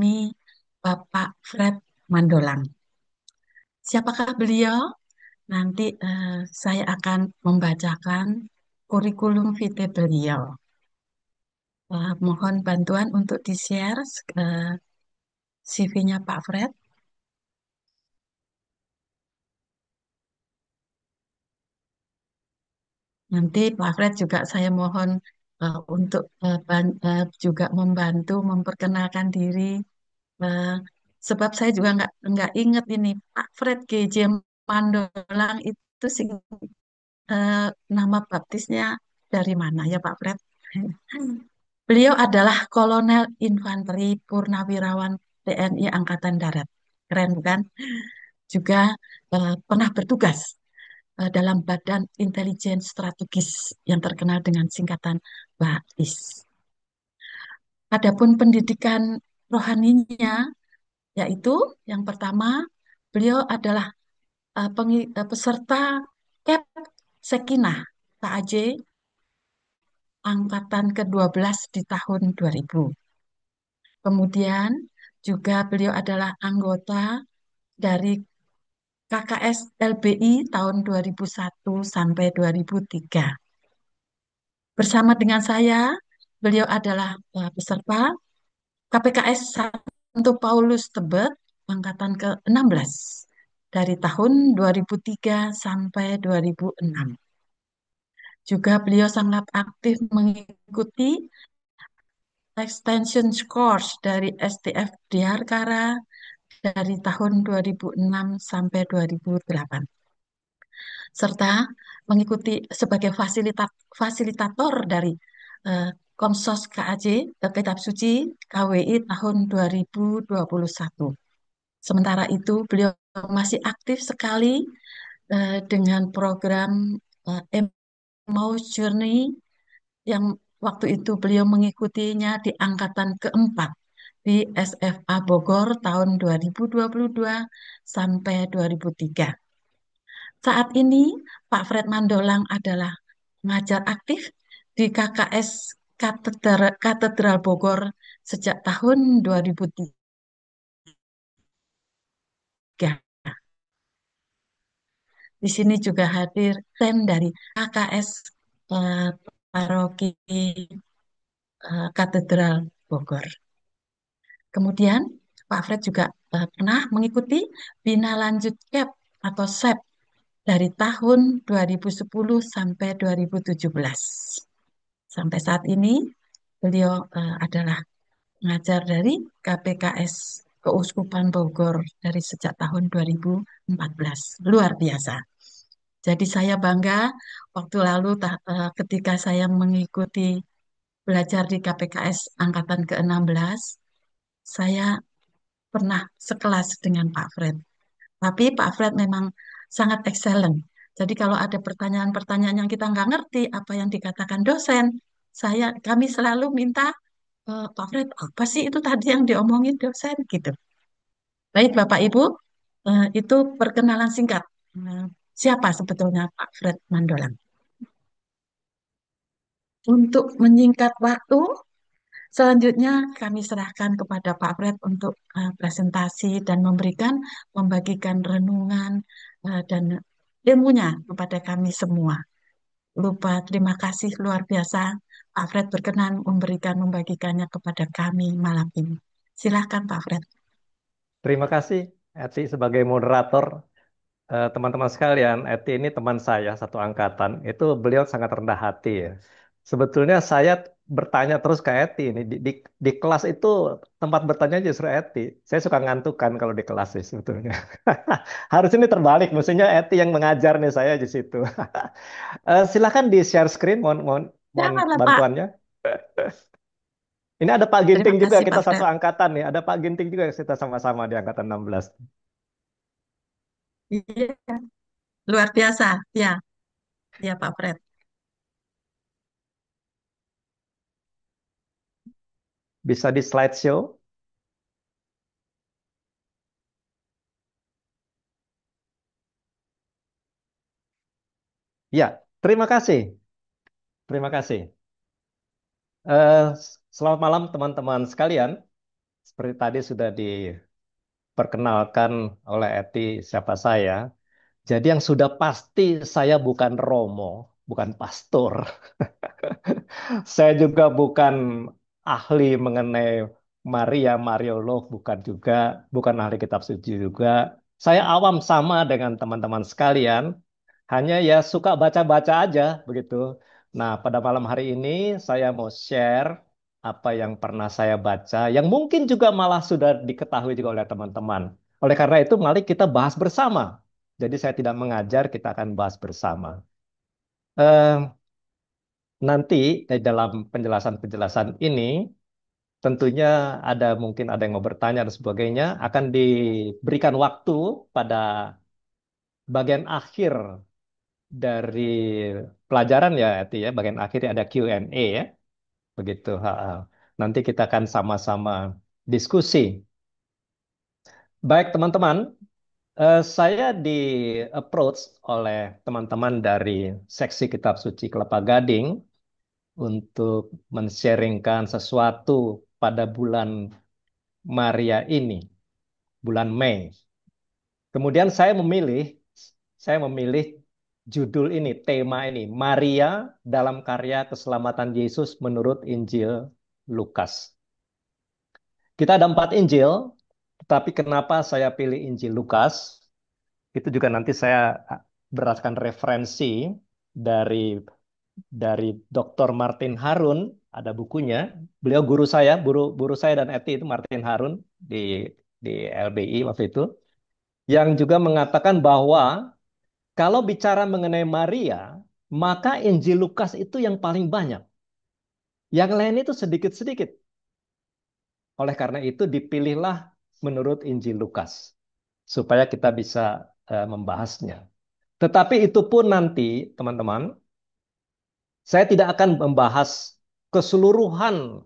kami, Bapak Fred Mandolang. Siapakah beliau? Nanti saya akan membacakan kurikulum vitae beliau. Mohon bantuan untuk di-share CV-nya Pak Fred. Nanti Pak Fred juga saya mohon untuk juga membantu memperkenalkan diri. eh, Sebab saya juga nggak inget ini Pak Fred GJ Mandolang itu eh, nama baptisnya dari mana ya Pak Fred? Beliau adalah Kolonel Infanteri Purnawirawan TNI Angkatan Darat. Keren bukan? Juga pernah bertugas dalam Badan Intelijen Strategis yang terkenal dengan singkatan BAIS. Adapun pendidikan rohaninya, yaitu yang pertama, beliau adalah peserta KEP Sekinah KAJ Angkatan ke-12 di tahun 2000. Kemudian juga beliau adalah anggota dari KKS LBI tahun 2001 sampai 2003. Bersama dengan saya, beliau adalah peserta KPKS Santo Paulus Tebet angkatan ke-16 dari tahun 2003 sampai 2006. Juga beliau sangat aktif mengikuti extension course dari STF Diarkara dari tahun 2006 sampai 2008, serta mengikuti sebagai fasilitator dari eh, Komsos KAJ, Kitab Suci KWI tahun 2021. Sementara itu, beliau masih aktif sekali dengan program Emmaus Journey yang waktu itu beliau mengikutinya di angkatan keempat di SFA Bogor tahun 2022 sampai 2003. Saat ini Pak Fred Mandolang adalah pengajar aktif di KKS Katedral Bogor sejak tahun 2003. Di sini juga hadir tim dari KKS eh, Paroki Katedral Bogor. Kemudian Pak Fred juga pernah mengikuti Bina Lanjut CAP atau SEP dari tahun 2010 sampai 2017. Sampai saat ini beliau adalah pengajar dari KPKS Keuskupan Bogor dari sejak tahun 2014. Luar biasa. Jadi saya bangga waktu lalu ketika saya mengikuti belajar di KPKS Angkatan ke-16, saya pernah sekelas dengan Pak Fred. Tapi Pak Fred memang sangat excellent. Jadi kalau ada pertanyaan-pertanyaan yang kita nggak ngerti apa yang dikatakan dosen, kami selalu minta Pak Fred, apa sih itu tadi yang diomongin dosen gitu. Baik Bapak Ibu, itu perkenalan singkat. Eh, Siapa sebetulnya Pak Fred Mandolang? Untuk menyingkat waktu, selanjutnya kami serahkan kepada Pak Fred untuk presentasi dan membagikan renungan dan ilmunya kepada kami semua. Lupa terima kasih luar biasa. Pak Fred berkenan membagikannya kepada kami malam ini. Silahkan Pak Fred. Terima kasih, Eti, sebagai moderator. Teman-teman sekalian, Eti ini teman saya satu angkatan. Itu beliau sangat rendah hati ya. Sebetulnya saya bertanya terus ke Eti ini di kelas itu tempat bertanya justru Eti. Saya suka ngantukan kalau di kelas sih sebetulnya. Harus ini terbalik, mestinya Eti yang mengajar nih saya di situ. Silakan di share screen, mohon Janganlah Pak. bantuannya. Ini ada Pak Terima Ginting juga, kasih kita Pak satu Fred. angkatan nih. Ada Pak Ginting juga kita sama-sama di angkatan 16. Iya, luar biasa. Ya, ya Pak Fred. Bisa di slideshow. Ya, terima kasih. Terima kasih. Eh, Selamat malam teman-teman sekalian. seperti tadi sudah diperkenalkan oleh Eti siapa saya. Jadi yang sudah pasti saya bukan Romo, bukan pastor. Saya juga bukan ahli mengenai Maria Mariolog, bukan juga, bukan ahli kitab suci juga. Saya awam sama dengan teman-teman sekalian, hanya ya suka baca-baca aja begitu. Nah, pada malam hari ini saya mau share apa yang pernah saya baca, yang mungkin juga malah sudah diketahui juga oleh teman-teman. Oleh karena itu, mari kita bahas bersama. Jadi saya tidak mengajar, kita akan bahas bersama. Eh, Nanti dalam penjelasan-penjelasan ini tentunya mungkin ada yang mau bertanya dan sebagainya akan diberikan waktu pada bagian akhir dari pelajaran ya Eti ya bagian akhir ada Q&A ya begitu. Ha, ha. Nanti kita akan sama-sama diskusi. Baik teman-teman, saya di approach oleh teman-teman dari seksi Kitab Suci Kelapa Gading untuk men-sharingkan sesuatu pada bulan Maria ini, bulan Mei. Kemudian saya memilih judul ini, tema ini, Maria dalam karya keselamatan Yesus menurut Injil Lukas. Kita ada 4 Injil, tetapi kenapa saya pilih Injil Lukas? Itu juga nanti saya berdasarkan referensi dari dari Dr. Martin Harun, ada bukunya. Beliau guru saya, guru saya dan Eti itu Martin Harun di LBI waktu itu, yang juga mengatakan bahwa kalau bicara mengenai Maria, maka Injil Lukas itu yang paling banyak. Yang lain itu sedikit-sedikit. Oleh karena itu dipilihlah menurut Injil Lukas supaya kita bisa membahasnya. Tetapi itu pun nanti, teman-teman, saya tidak akan membahas keseluruhan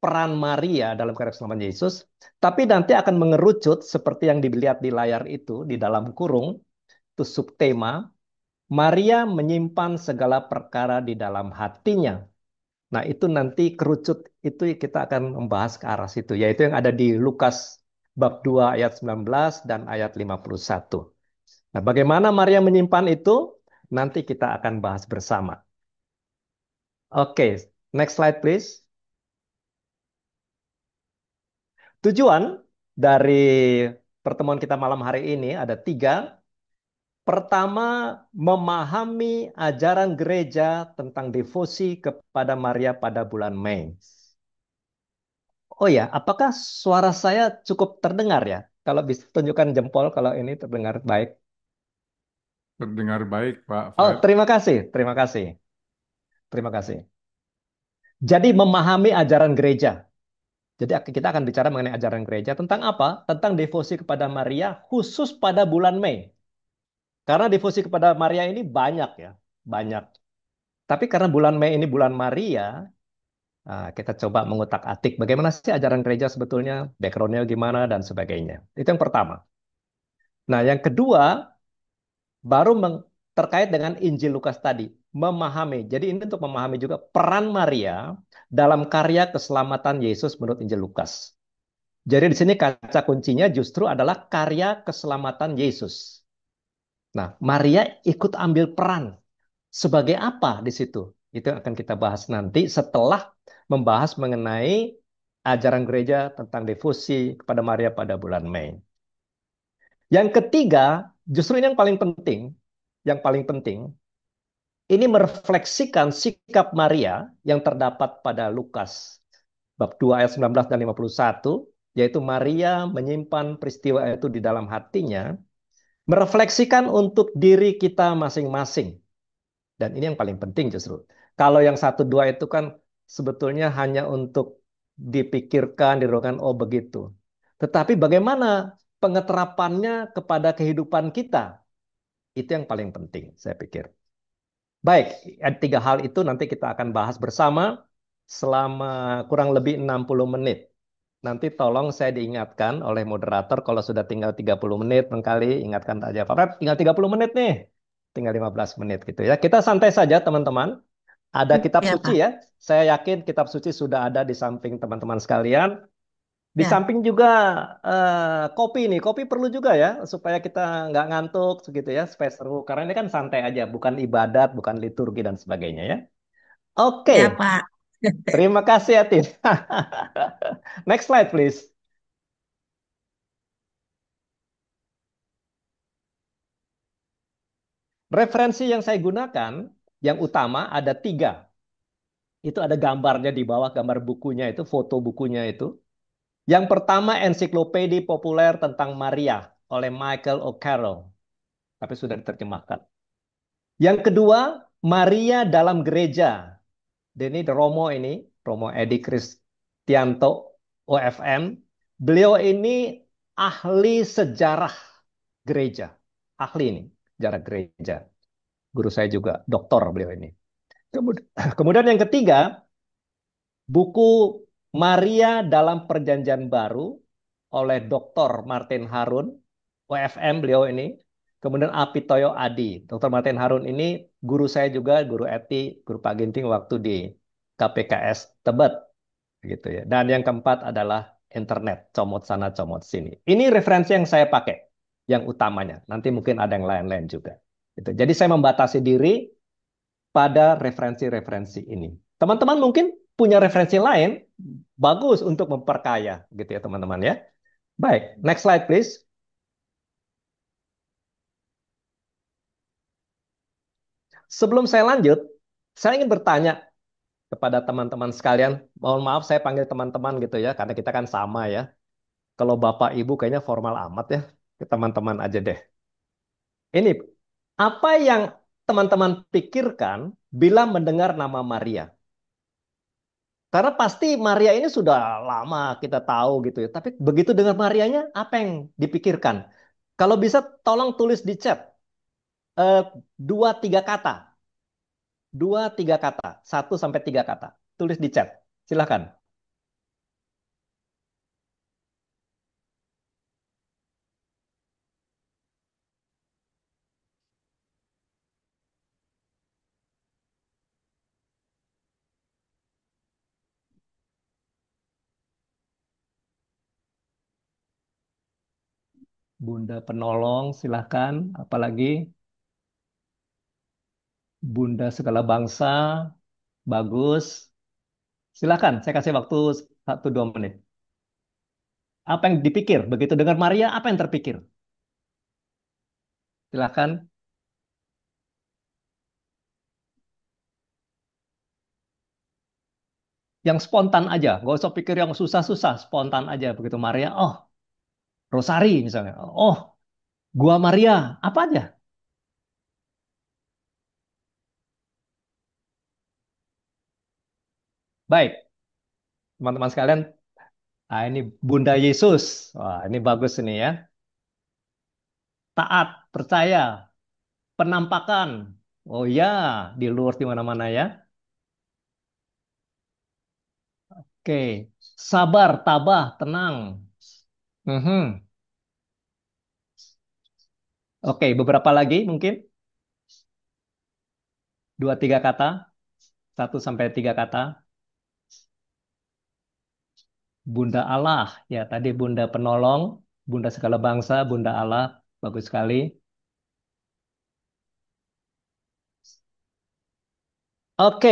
peran Maria dalam karya keselamatan Yesus, tapi nanti akan mengerucut seperti yang dilihat di layar itu, di dalam kurung, itu subtema, Maria menyimpan segala perkara di dalam hatinya. Nah, itu nanti kerucut itu kita akan membahas ke arah situ, yaitu yang ada di Lukas bab 2 ayat 19 dan ayat 51. Nah, bagaimana Maria menyimpan itu? Nanti kita akan bahas bersama. Oke, next slide please. Tujuan dari pertemuan kita malam hari ini ada 3. Pertama, memahami ajaran gereja tentang devosi kepada Maria pada bulan Mei. Oh ya, apakah suara saya cukup terdengar ya? Kalau bisa tunjukkan jempol kalau ini terdengar baik. Terdengar baik, Pak Oh, Fred. terima kasih, terima kasih, terima kasih. Jadi memahami ajaran gereja. Jadi kita akan bicara mengenai ajaran gereja tentang apa? Tentang devosi kepada Maria khusus pada bulan Mei. Karena devosi kepada Maria ini banyak ya, banyak. Tapi karena bulan Mei ini bulan Maria, kita coba mengutak-atik bagaimana sih ajaran gereja sebetulnya, background-nya gimana dan sebagainya. Itu yang pertama. Nah, yang kedua baru terkait dengan Injil Lukas tadi, memahami. Jadi ini untuk memahami juga peran Maria dalam karya keselamatan Yesus menurut Injil Lukas. Jadi di sini kaca kuncinya justru adalah karya keselamatan Yesus. Nah, Maria ikut ambil peran sebagai apa di situ? Itu yang akan kita bahas nanti setelah membahas mengenai ajaran gereja tentang devosi kepada Maria pada bulan Mei. Yang ketiga, justru ini yang paling penting, yang paling penting, ini merefleksikan sikap Maria yang terdapat pada Lukas bab 2 ayat 19 dan 51, yaitu Maria menyimpan peristiwa itu di dalam hatinya, merefleksikan untuk diri kita masing-masing. Dan ini yang paling penting justru. Kalau yang 1, 2 itu kan sebetulnya hanya untuk dipikirkan, dirokan, oh begitu. Tetapi bagaimana pengeterapannya kepada kehidupan kita? Itu yang paling penting, saya pikir. Baik, 3 hal itu nanti kita akan bahas bersama selama kurang lebih 60 menit. Nanti tolong saya diingatkan oleh moderator kalau sudah tinggal 30 menit, mengkali ingatkan aja. Pak Fred, tinggal 30 menit nih. Tinggal 15 menit gitu ya. Kita santai saja teman-teman. Ada kitab Ya, suci Pak. ya. Saya yakin kitab suci sudah ada di samping teman-teman sekalian. Di Ya, samping juga kopi nih, kopi perlu juga ya supaya kita nggak ngantuk segitu ya, supaya seru. Karena ini kan santai aja, bukan ibadat, bukan liturgi dan sebagainya ya. Oke, ya Pak. terima kasih Atin. Next slide please. Referensi yang saya gunakan, yang utama ada tiga. Itu ada gambarnya di bawah, gambar bukunya itu, foto bukunya itu. Yang pertama, ensiklopedia populer tentang Maria oleh Michael O'Carroll, tapi sudah diterjemahkan. Yang kedua, Maria dalam Gereja. Ini Romo ini, Romo Edi Kristianto, OFM. Beliau ini ahli sejarah gereja. Ahli ini, sejarah gereja. Guru saya juga, doktor beliau ini. Kemudian yang ketiga, buku Maria dalam Perjanjian Baru oleh Dr. Martin Harun, OFM beliau ini. Kemudian Apitoyo Adi. Dr. Martin Harun ini guru saya juga, guru etik, guru Pak Ginting waktu di KPKS Tebet. Gitu ya. Dan yang keempat adalah internet, comot sana, comot sini. Ini referensi yang saya pakai, yang utamanya. Nanti mungkin ada yang lain-lain juga. Gitu. Jadi saya membatasi diri pada referensi-referensi ini. Teman-teman mungkin punya referensi lain, bagus untuk memperkaya, gitu ya teman-teman ya. Baik, next slide please. Sebelum saya lanjut, saya ingin bertanya kepada teman-teman sekalian. Mohon maaf saya panggil teman-teman gitu ya, karena kita kan sama ya. Kalau Bapak Ibu kayaknya formal amat ya. Ke teman-teman aja deh. Ini, apa yang teman-teman pikirkan bila mendengar nama Maria? Karena pasti Maria ini sudah lama kita tahu gitu ya. Tapi begitu dengar Marianya, apa yang dipikirkan? Kalau bisa tolong tulis di chat. Eh, dua, tiga kata. Dua, tiga kata. Satu sampai tiga kata. Tulis di chat. Silahkan. Bunda penolong, silahkan. Apalagi Bunda segala bangsa, bagus. Silahkan, saya kasih waktu 1-2 menit. Apa yang dipikir? Begitu dengar Maria, apa yang terpikir? Silahkan. Yang spontan aja, nggak usah pikir yang susah-susah, spontan aja. Begitu Maria, oh Rosari misalnya, oh Gua Maria, apa aja? Baik, teman-teman sekalian, ini Bunda Yesus. Wah, ini bagus ini ya. Taat, percaya, penampakan. Oh ya, di luar di mana-mana ya. Oke, sabar, tabah, tenang. Mhm. Oke, beberapa lagi mungkin 2-3 kata, 1 sampai 3 kata. Bunda Allah, ya tadi Bunda penolong, Bunda segala bangsa, Bunda Allah, bagus sekali. Oke,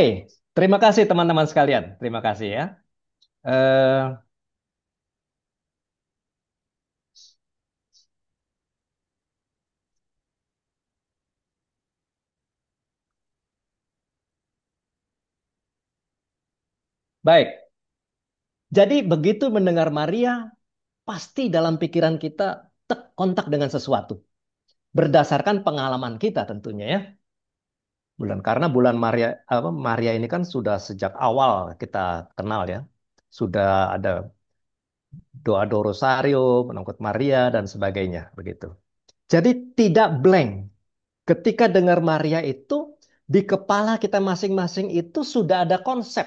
terima kasih teman-teman sekalian, terima kasih ya. Eh, baik, jadi begitu mendengar Maria, pasti dalam pikiran kita kontak dengan sesuatu. Berdasarkan pengalaman kita tentunya ya. Karena bulan Maria Maria ini kan sudah sejak awal kita kenal ya. Sudah ada doa-doa rosario, menangkut Maria dan sebagainya begitu. Jadi tidak blank. Ketika dengar Maria itu di kepala kita masing-masing itu sudah ada konsep,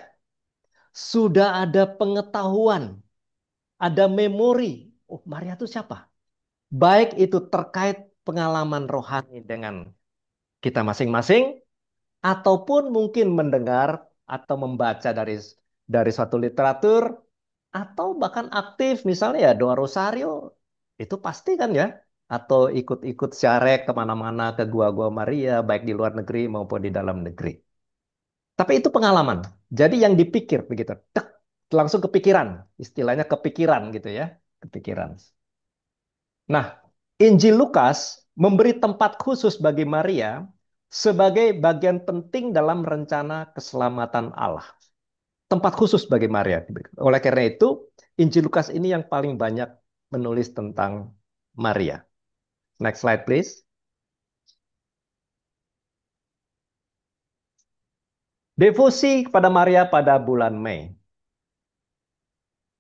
sudah ada pengetahuan, ada memori. Oh, Maria itu siapa? Baik itu terkait pengalaman rohani dengan kita masing-masing, ataupun mungkin mendengar atau membaca dari suatu literatur, atau bahkan aktif misalnya ya doa rosario itu pasti kan ya, atau ikut-ikut syarek kemana-mana ke gua-gua Maria baik di luar negeri maupun di dalam negeri. Tapi itu pengalaman. Jadi yang dipikir begitu, tek, langsung kepikiran, istilahnya kepikiran gitu ya, kepikiran. Nah, Injil Lukas memberi tempat khusus bagi Maria sebagai bagian penting dalam rencana keselamatan Allah. Tempat khusus bagi Maria. Oleh karena itu, Injil Lukas ini yang paling banyak menulis tentang Maria. Next slide, please. Devosi kepada Maria pada bulan Mei.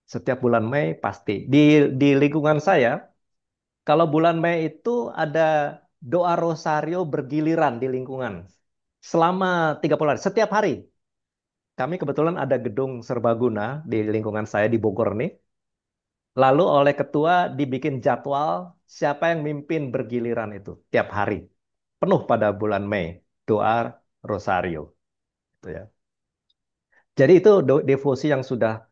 Setiap bulan Mei pasti. Di lingkungan saya, kalau bulan Mei itu ada doa rosario bergiliran di lingkungan. Selama 30 hari, setiap hari. Kami kebetulan ada gedung serbaguna di lingkungan saya di Bogor nih. Lalu oleh ketua dibikin jadwal siapa yang mimpin bergiliran itu tiap hari. Penuh pada bulan Mei. Doa rosario. Gitu ya. Jadi itu devosi yang sudah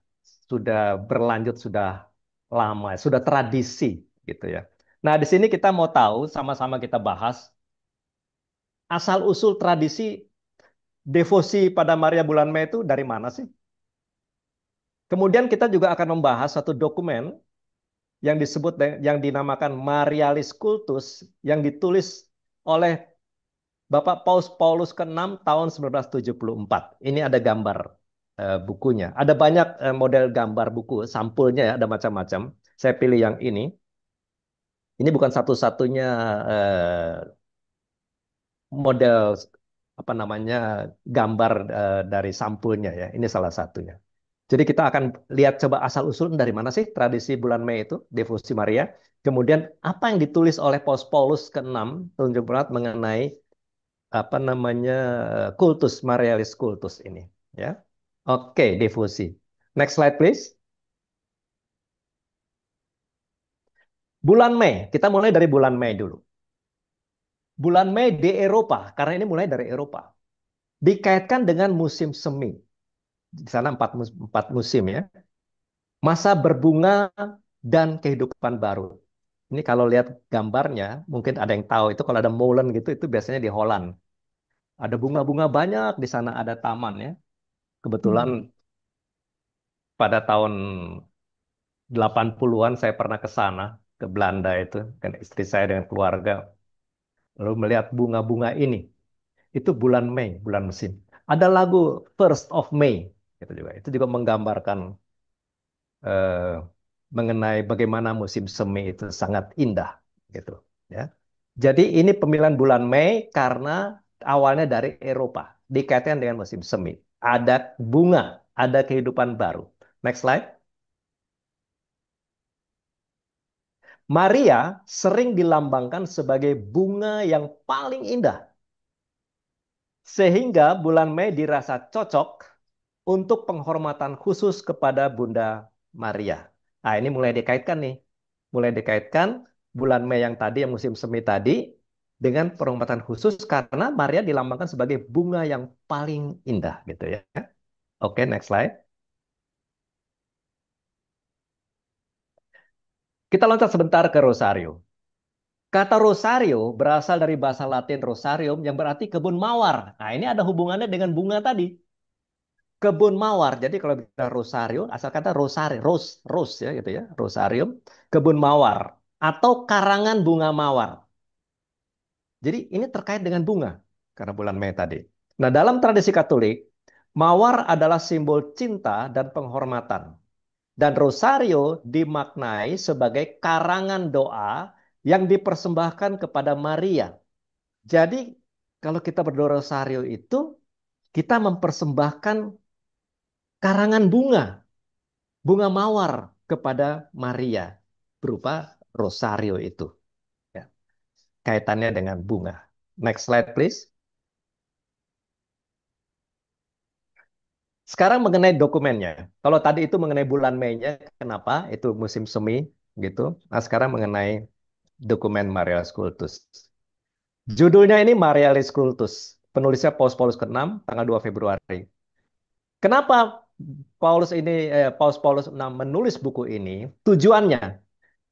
berlanjut, sudah lama, sudah tradisi gitu ya. Nah, di sini kita mau tahu, sama-sama kita bahas asal-usul tradisi devosi pada Maria bulan Mei itu dari mana sih? Kemudian kita juga akan membahas satu dokumen yang yang dinamakan Marialis Cultus yang ditulis oleh Bapak Paus Paulus ke-6 tahun 1974. Ini ada gambar bukunya. Ada banyak model gambar buku, sampulnya ya, ada macam-macam. Saya pilih yang ini. Ini bukan satu-satunya model apa namanya gambar dari sampulnya ya. Ini salah satunya. Jadi kita akan lihat coba asal-usul dari mana sih tradisi bulan Mei itu, devosi Maria. Kemudian apa yang ditulis oleh Paus Paulus ke-6 tahun 74 mengenai apa namanya kultus Marialis kultus ini ya. Oke, devosi. Next slide please. Bulan Mei, kita mulai dari bulan Mei dulu. Bulan Mei di Eropa, karena ini mulai dari Eropa. Dikaitkan dengan musim semi. Di sana empat musim ya. Masa berbunga dan kehidupan baru. Ini kalau lihat gambarnya, mungkin ada yang tahu itu kalau ada molen gitu, itu biasanya di Holland. Ada bunga-bunga banyak di sana, ada taman ya. Kebetulan Hmm. pada tahun 80-an saya pernah ke sana, ke Belanda itu, kan istri saya dengan keluarga. Lalu melihat bunga-bunga ini. Itu bulan Mei, bulan musim. Ada lagu First of May, gitu juga. Itu juga menggambarkan eh, mengenai bagaimana musim semi itu sangat indah, gitu. Ya. Jadi ini pemilihan bulan Mei karena awalnya dari Eropa, dikaitkan dengan musim semi. Ada bunga, ada kehidupan baru. Next slide. Maria sering dilambangkan sebagai bunga yang paling indah, sehingga bulan Mei dirasa cocok untuk penghormatan khusus kepada Bunda Maria. Nah, ini mulai dikaitkan nih. Mulai dikaitkan bulan Mei yang tadi, yang musim semi tadi, dengan penghormatan khusus karena Maria dilambangkan sebagai bunga yang paling indah gitu ya. Oke, next slide. Kita loncat sebentar ke Rosario. Kata Rosario berasal dari bahasa Latin Rosarium yang berarti kebun mawar. Nah, ini ada hubungannya dengan bunga tadi. Kebun mawar. Jadi kalau kita Rosario, asal kata Rosari, rose ya gitu ya, Rosarium, kebun mawar atau karangan bunga mawar. Jadi ini terkait dengan bunga karena bulan Mei tadi. Nah, dalam tradisi Katolik, mawar adalah simbol cinta dan penghormatan. Dan Rosario dimaknai sebagai karangan doa yang dipersembahkan kepada Maria. Jadi kalau kita berdoa Rosario itu kita mempersembahkan karangan bunga, bunga mawar kepada Maria berupa rosario itu. Ya, kaitannya dengan bunga. Next slide, please. Sekarang mengenai dokumennya. Kalau tadi itu mengenai bulan Mei-nya, kenapa? Itu musim semi, gitu. Nah, sekarang mengenai dokumen Marialis Cultus. Judulnya ini Marialis Cultus. Penulisnya Paus Paulus ke-6, tanggal 2 Februari. Kenapa Paus Paulus VI menulis buku ini, tujuannya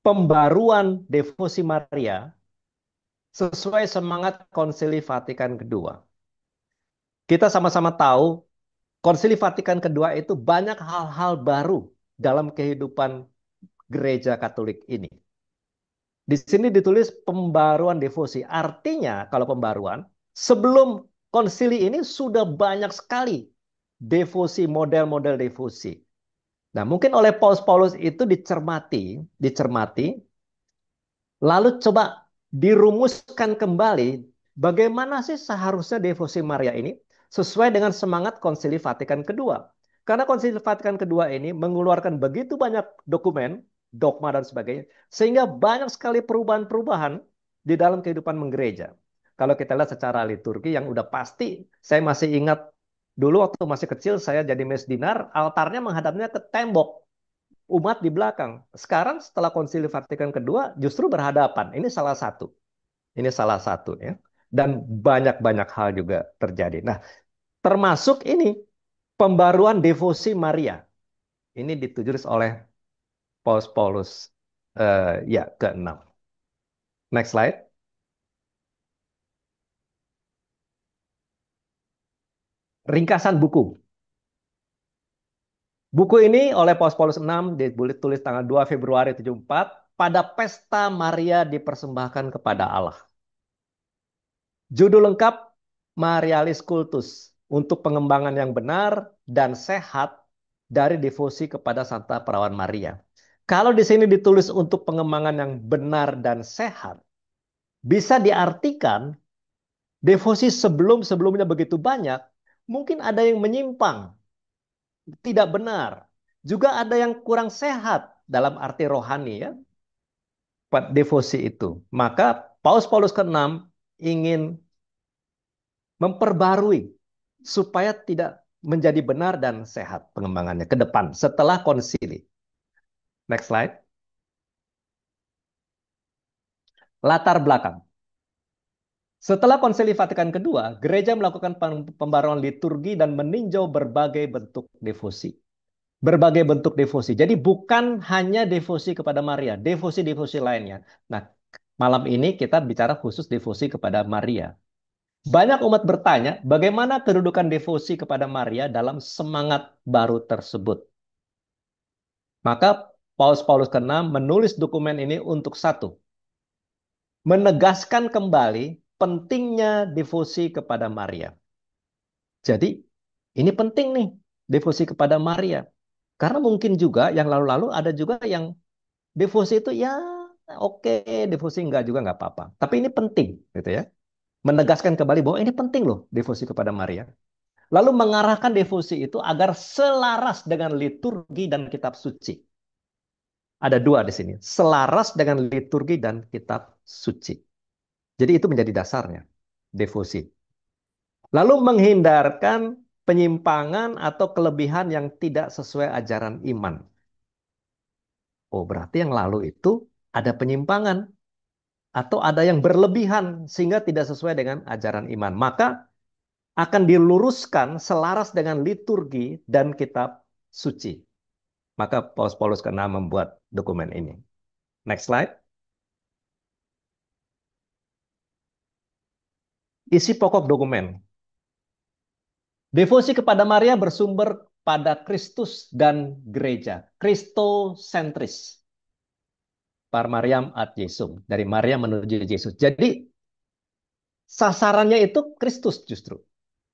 pembaruan devosi Maria sesuai semangat Konsili Vatikan kedua. Kita sama-sama tahu Konsili Vatikan kedua itu banyak hal-hal baru dalam kehidupan gereja Katolik ini. Di sini ditulis pembaruan devosi. Artinya kalau pembaruan, sebelum konsili ini sudah banyak sekali devosi, model-model devosi. Nah, mungkin oleh Paus Paulus itu dicermati, lalu coba dirumuskan kembali bagaimana sih seharusnya devosi Maria ini sesuai dengan semangat Konsili Vatikan kedua. Karena Konsili Vatikan kedua ini mengeluarkan begitu banyak dokumen, dogma dan sebagainya, sehingga banyak sekali perubahan-perubahan di dalam kehidupan menggereja. Kalau kita lihat secara liturgi yang udah pasti, saya masih ingat dulu waktu masih kecil saya jadi mesdinar, altarnya menghadapnya ke tembok, umat di belakang. Sekarang setelah Konsili Vatikan kedua justru berhadapan. Ini salah satu. Ini salah satu ya. Dan banyak-banyak hal juga terjadi. Nah, termasuk ini pembaruan devosi Maria. Ini ditulis oleh Paus Paulus ya ke-6. Next slide. Ringkasan buku. Buku ini oleh Paus Paulus VI ditulis tanggal 2 Februari 74 pada pesta Maria dipersembahkan kepada Allah. Judul lengkap Marialis Cultus untuk pengembangan yang benar dan sehat dari devosi kepada Santa Perawan Maria. Kalau di sini ditulis untuk pengembangan yang benar dan sehat, bisa diartikan devosi sebelum-sebelumnya begitu banyak, mungkin ada yang menyimpang, tidak benar. Juga ada yang kurang sehat dalam arti rohani ya, devosi itu. Maka Paus Paulus ke-6 ingin memperbarui supaya tidak menjadi benar dan sehat pengembangannya ke depan setelah konsili. Next slide. Latar belakang. Setelah Konsili Vatikan kedua, gereja melakukan pembaruan liturgi dan meninjau berbagai bentuk devosi. Berbagai bentuk devosi. Jadi bukan hanya devosi kepada Maria, devosi-devosi lainnya. Nah, malam ini kita bicara khusus devosi kepada Maria. Banyak umat bertanya, bagaimana kedudukan devosi kepada Maria dalam semangat baru tersebut. Maka Paus Paulus ke-6 menulis dokumen ini untuk satu, menegaskan kembali pentingnya devosi kepada Maria. Jadi, ini penting nih, devosi kepada Maria. Karena mungkin juga yang lalu-lalu ada juga yang devosi itu ya oke, devosi enggak juga enggak apa-apa. Tapi ini penting gitu ya. Menegaskan kembali bahwa ini penting loh devosi kepada Maria. Lalu mengarahkan devosi itu agar selaras dengan liturgi dan kitab suci. Ada dua di sini, selaras dengan liturgi dan kitab suci. Jadi itu menjadi dasarnya, devosi. Lalu menghindarkan penyimpangan atau kelebihan yang tidak sesuai ajaran iman. Oh, berarti yang lalu itu ada penyimpangan atau ada yang berlebihan sehingga tidak sesuai dengan ajaran iman. Maka akan diluruskan selaras dengan liturgi dan kitab suci. Maka Paus Paulus ke-6 membuat dokumen ini. Next slide. Isi pokok dokumen. Devosi kepada Maria bersumber pada Kristus dan gereja. Kristosentris. Par Mariam ad Jesum. Dari Maria menuju Yesus. Jadi sasarannya itu Kristus justru.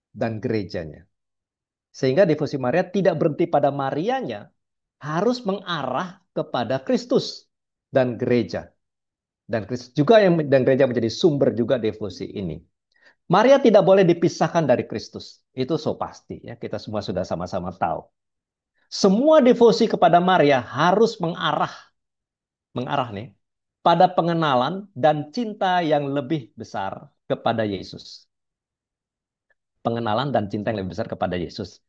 Dan gerejanya. Sehingga devosi Maria tidak berhenti pada Marianya. Harus mengarah kepada Kristus dan gereja. Dan Kristus juga dan gereja menjadi sumber juga devosi ini. Maria tidak boleh dipisahkan dari Kristus. Itu so pasti ya, kita semua sudah sama-sama tahu. Semua devosi kepada Maria harus mengarah nih pada pengenalan dan cinta yang lebih besar kepada Yesus. Pengenalan dan cinta yang lebih besar kepada Yesus.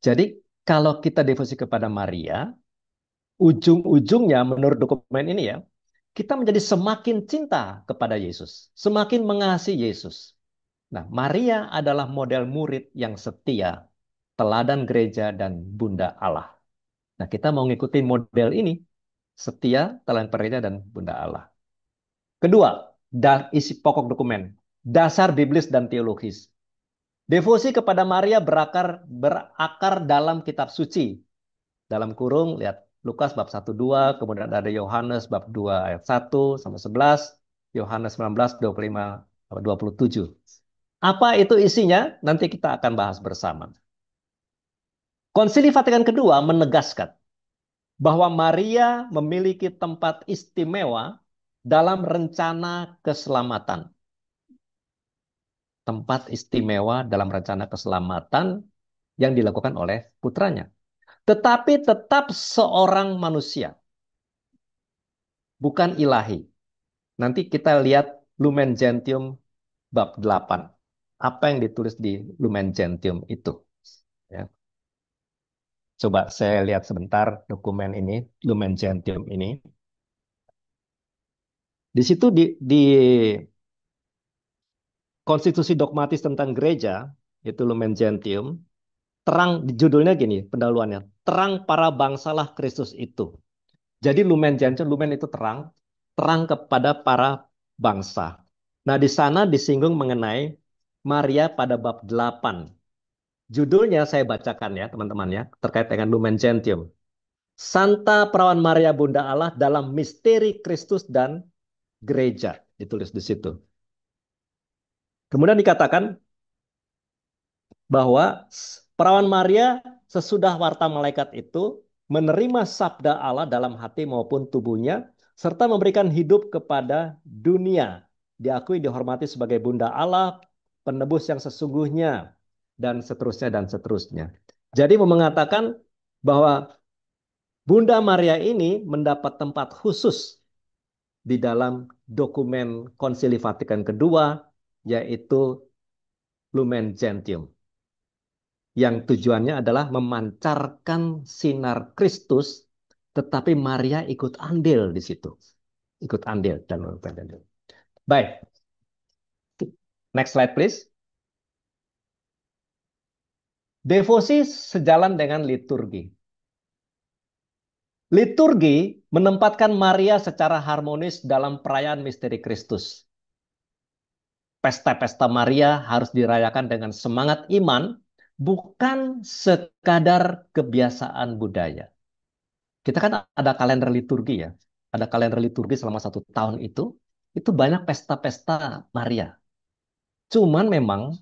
Jadi kalau kita devosi kepada Maria, ujung-ujungnya menurut dokumen ini ya, kita menjadi semakin cinta kepada Yesus, semakin mengasihi Yesus. Nah, Maria adalah model murid yang setia teladan gereja, dan Bunda Allah. Nah, kita mau ngikutin model ini, setia, teladan gereja, dan Bunda Allah. Kedua, isi pokok dokumen, dasar biblis dan teologis. Devosi kepada Maria berakar dalam kitab suci. Dalam kurung, lihat Lukas bab 1-2, kemudian ada Yohanes bab 2 ayat 1-11, Yohanes 19-25-27. Apa itu isinya? Nanti kita akan bahas bersama. Konsili Vatikan kedua menegaskan bahwa Maria memiliki tempat istimewa dalam rencana keselamatan. Tempat istimewa dalam rencana keselamatan yang dilakukan oleh putranya. Tetapi tetap seorang manusia, bukan ilahi. Nanti kita lihat Lumen Gentium bab 8. Apa yang ditulis di Lumen Gentium itu. Ya. Coba saya lihat sebentar dokumen ini, Lumen Gentium ini. Di situ di konstitusi dogmatis tentang gereja, itu Lumen Gentium, terang, judulnya gini, pendahuluannya, terang para bangsalah Kristus itu. Jadi Lumen Gentium, Lumen itu terang, terang kepada para bangsa. Nah, di sana disinggung mengenai Maria pada bab 8. Judulnya saya bacakan ya, teman-teman ya, terkait dengan Lumen Gentium. Santa Perawan Maria Bunda Allah dalam misteri Kristus dan gereja, ditulis di situ. Kemudian dikatakan bahwa Perawan Maria sesudah warta malaikat itu menerima sabda Allah dalam hati maupun tubuhnya, serta memberikan hidup kepada dunia. Diakui dihormati sebagai Bunda Allah, penebus yang sesungguhnya, dan seterusnya, dan seterusnya. Jadi mengatakan bahwa Bunda Maria ini mendapat tempat khusus di dalam dokumen Konsili Vatikan kedua, yaitu Lumen Gentium. Yang tujuannya adalah memancarkan sinar Kristus, tetapi Maria ikut andil di situ. Ikut andil dan andil. Baik. Next slide, please. Devosi sejalan dengan liturgi. Liturgi menempatkan Maria secara harmonis dalam perayaan misteri Kristus. Pesta-pesta Maria harus dirayakan dengan semangat iman, bukan sekadar kebiasaan budaya. Kita kan ada kalender liturgi ya. Ada kalender liturgi selama 1 tahun itu banyak pesta-pesta Maria. Cuman memang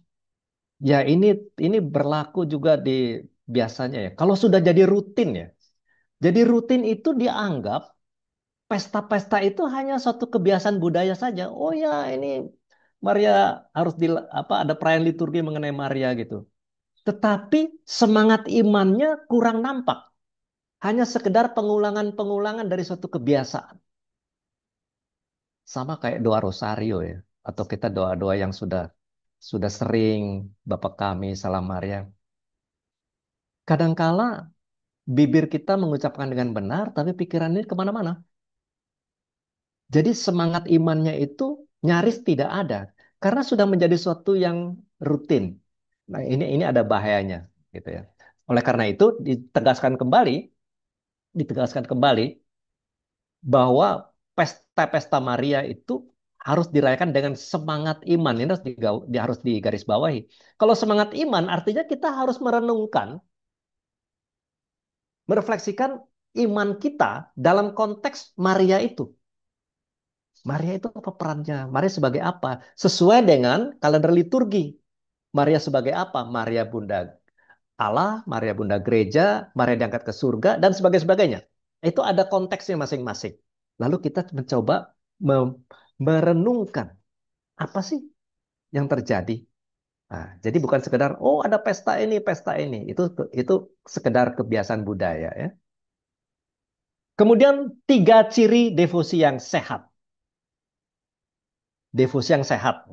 ya ini berlaku juga di biasanya ya. Kalau sudah jadi rutin ya. Jadi rutin itu dianggap pesta-pesta itu hanya suatu kebiasaan budaya saja. Oh ya, ini Maria harus ada perayaan liturgi mengenai Maria gitu. Tetapi semangat imannya kurang nampak. Hanya sekedar pengulangan-pengulangan dari suatu kebiasaan. Sama kayak doa rosario ya. Atau kita doa-doa yang sudah sering, Bapa kami, Salam Maria. Kadangkala bibir kita mengucapkan dengan benar, tapi pikiran ini kemana-mana. Jadi semangat imannya itu nyaris tidak ada. Karena sudah menjadi suatu yang rutin. Nah, ini ada bahayanya gitu ya. Oleh karena itu ditegaskan kembali bahwa pesta-pesta Maria itu harus dirayakan dengan semangat iman. Ini harus digarisbawahi. Kalau semangat iman artinya kita harus merefleksikan iman kita dalam konteks Maria itu. Maria itu apa perannya? Maria sebagai apa? Sesuai dengan kalender liturgi. Maria sebagai apa? Maria Bunda Allah, Maria Bunda Gereja, Maria diangkat ke surga, dan sebagainya. Itu ada konteksnya masing-masing. Lalu kita mencoba merenungkan apa sih yang terjadi. Nah, jadi bukan sekedar oh ada pesta ini, pesta ini. Itu sekedar kebiasaan budaya ya. Kemudian 3 ciri devosi yang sehat. Devosi yang sehat.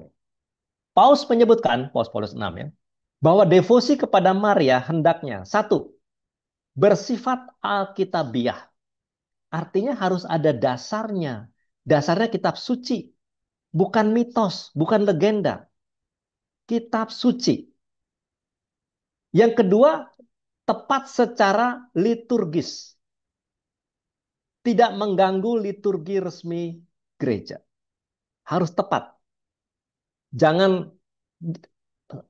Paus Paulus 6 ya, bahwa devosi kepada Maria hendaknya satu, bersifat alkitabiah. Artinya harus ada dasarnya. Dasarnya kitab suci. Bukan mitos, bukan legenda. Kitab suci. Yang kedua, tepat secara liturgis, tidak mengganggu liturgi resmi gereja. Harus tepat. Jangan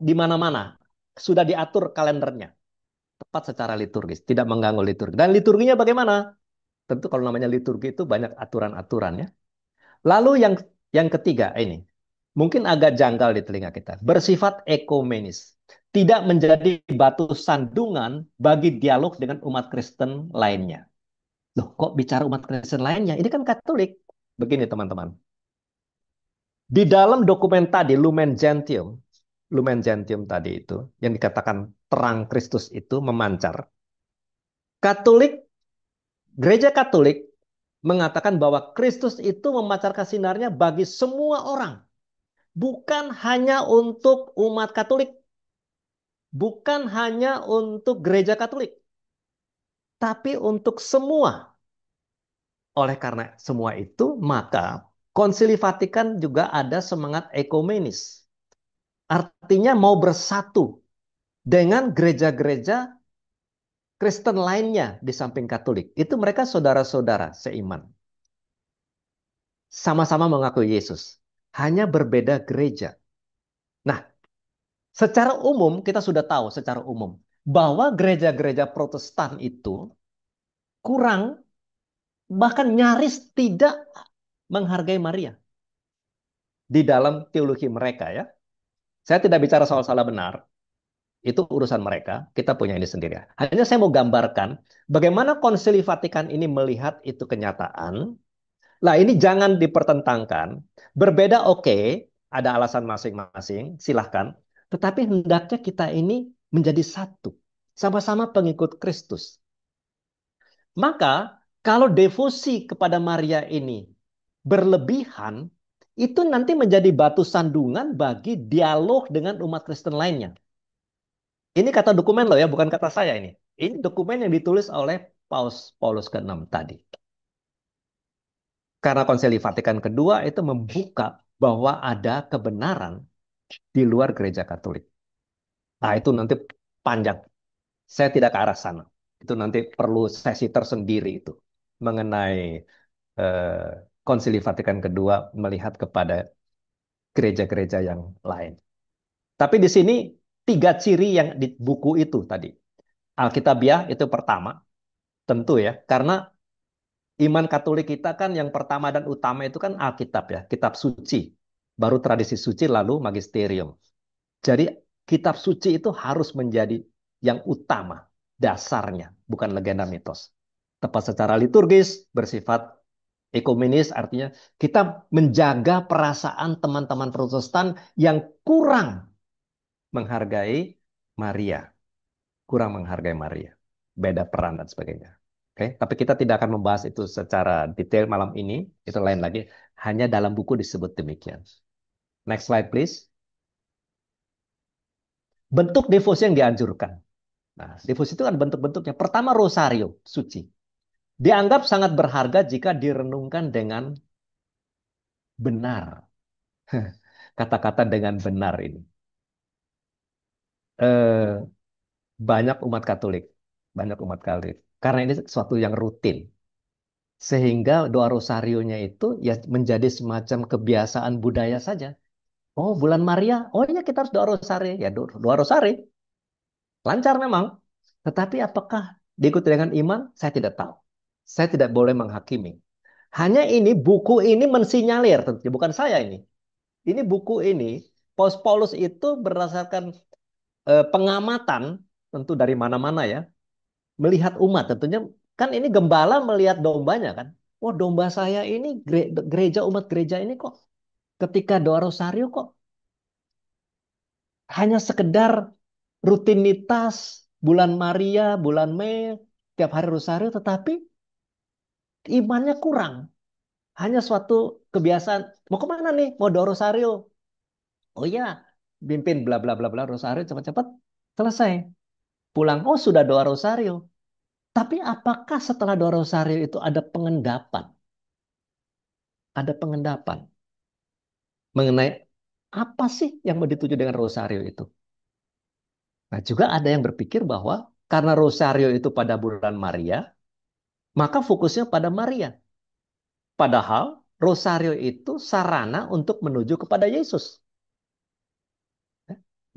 di mana-mana. Sudah diatur kalendernya. Tepat secara liturgis, tidak mengganggu liturgi. Dan liturginya bagaimana? Tentu kalau namanya liturgi itu banyak aturan-aturannya. Lalu yang ketiga ini, mungkin agak janggal di telinga kita. Bersifat ekumenis. Tidak menjadi batu sandungan bagi dialog dengan umat Kristen lainnya. Loh, kok bicara umat Kristen lainnya? Ini kan Katolik. Begini teman-teman. Di dalam dokumen tadi, Lumen Gentium tadi itu, yang dikatakan terang Kristus itu memancar. Katolik, Gereja Katolik mengatakan bahwa Kristus itu memancarkan sinarnya bagi semua orang. Bukan hanya untuk umat Katolik. Bukan hanya untuk gereja Katolik. Tapi untuk semua. Oleh karena semua itu, maka Konsili Vatikan juga ada semangat ekumenis. Artinya mau bersatu dengan gereja-gereja Kristen lainnya di samping Katolik. Itu mereka saudara-saudara seiman. Sama-sama mengakui Yesus. Hanya berbeda gereja. Nah, secara umum kita sudah tahu secara umum bahwa gereja-gereja Protestan itu kurang, bahkan nyaris tidak menghargai Maria di dalam teologi mereka ya. Saya tidak bicara soal salah benar, itu urusan mereka, kita punya ini sendiri. Hanya saya mau gambarkan bagaimana Konsili Vatikan ini melihat itu kenyataan. Nah, ini jangan dipertentangkan. Berbeda oke, ada alasan masing-masing, silahkan. Tetapi hendaknya kita ini menjadi satu. Sama-sama pengikut Kristus. Maka, kalau devosi kepada Maria ini berlebihan, itu nanti menjadi batu sandungan bagi dialog dengan umat Kristen lainnya. Ini kata dokumen loh ya, bukan kata saya ini. Ini dokumen yang ditulis oleh Paulus ke-6 tadi. Karena Konsili Vatikan kedua itu membuka bahwa ada kebenaran di luar gereja Katolik. Nah, itu nanti panjang. Saya tidak ke arah sana. Itu nanti perlu sesi tersendiri itu mengenai eh, Konsili Vatikan kedua melihat kepada gereja-gereja yang lain. Tapi di sini tiga ciri yang di buku itu tadi. Alkitabiah itu pertama, tentu ya, karena iman Katolik kita kan yang pertama dan utama itu kan Alkitab ya, kitab suci. Baru tradisi suci lalu magisterium. Jadi kitab suci itu harus menjadi yang utama, dasarnya, bukan legenda mitos. Tepat secara liturgis, bersifat ekumenis, artinya kita menjaga perasaan teman-teman Protestan yang kurang menghargai Maria. Kurang menghargai Maria. Beda peran dan sebagainya. Oke, tapi kita tidak akan membahas itu secara detail malam ini. Itu lain lagi. Hanya dalam buku disebut demikian. Next slide, please. Bentuk devosi yang dianjurkan. Nah, devosi itu kan bentuk-bentuknya. Pertama, rosario, suci. Dianggap sangat berharga jika direnungkan dengan benar. Kata-kata dengan benar ini. Eh, banyak umat Katolik. Banyak umat Katolik. Karena ini sesuatu yang rutin. Sehingga doa rosarionya itu ya menjadi semacam kebiasaan budaya saja. Oh, bulan Maria. Oh iya kita harus doa rosari. Ya doa rosari. Lancar memang. Tetapi apakah diikuti dengan iman? Saya tidak tahu. Saya tidak boleh menghakimi. Hanya ini buku ini mensinyalir, tentunya bukan saya ini. Ini buku ini Paulus itu berdasarkan pengamatan tentu dari mana-mana ya, melihat umat tentunya kan ini gembala melihat dombanya kan. Oh, domba saya ini gereja umat gereja ini kok ketika doa rosario kok hanya sekedar rutinitas bulan Maria, bulan Mei, tiap hari rosario tetapi imannya kurang. Hanya suatu kebiasaan. Mau kemana nih? Mau doa rosario. Oh iya, pimpin bla bla bla bla rosario cepat-cepat selesai. Pulang, oh sudah doa rosario. Tapi apakah setelah doa rosario itu ada pengendapan? Ada pengendapan mengenai apa sih yang mau dituju dengan rosario itu. Nah, juga ada yang berpikir bahwa karena Rosario itu pada bulan Maria, maka fokusnya pada Maria. Padahal Rosario itu sarana untuk menuju kepada Yesus.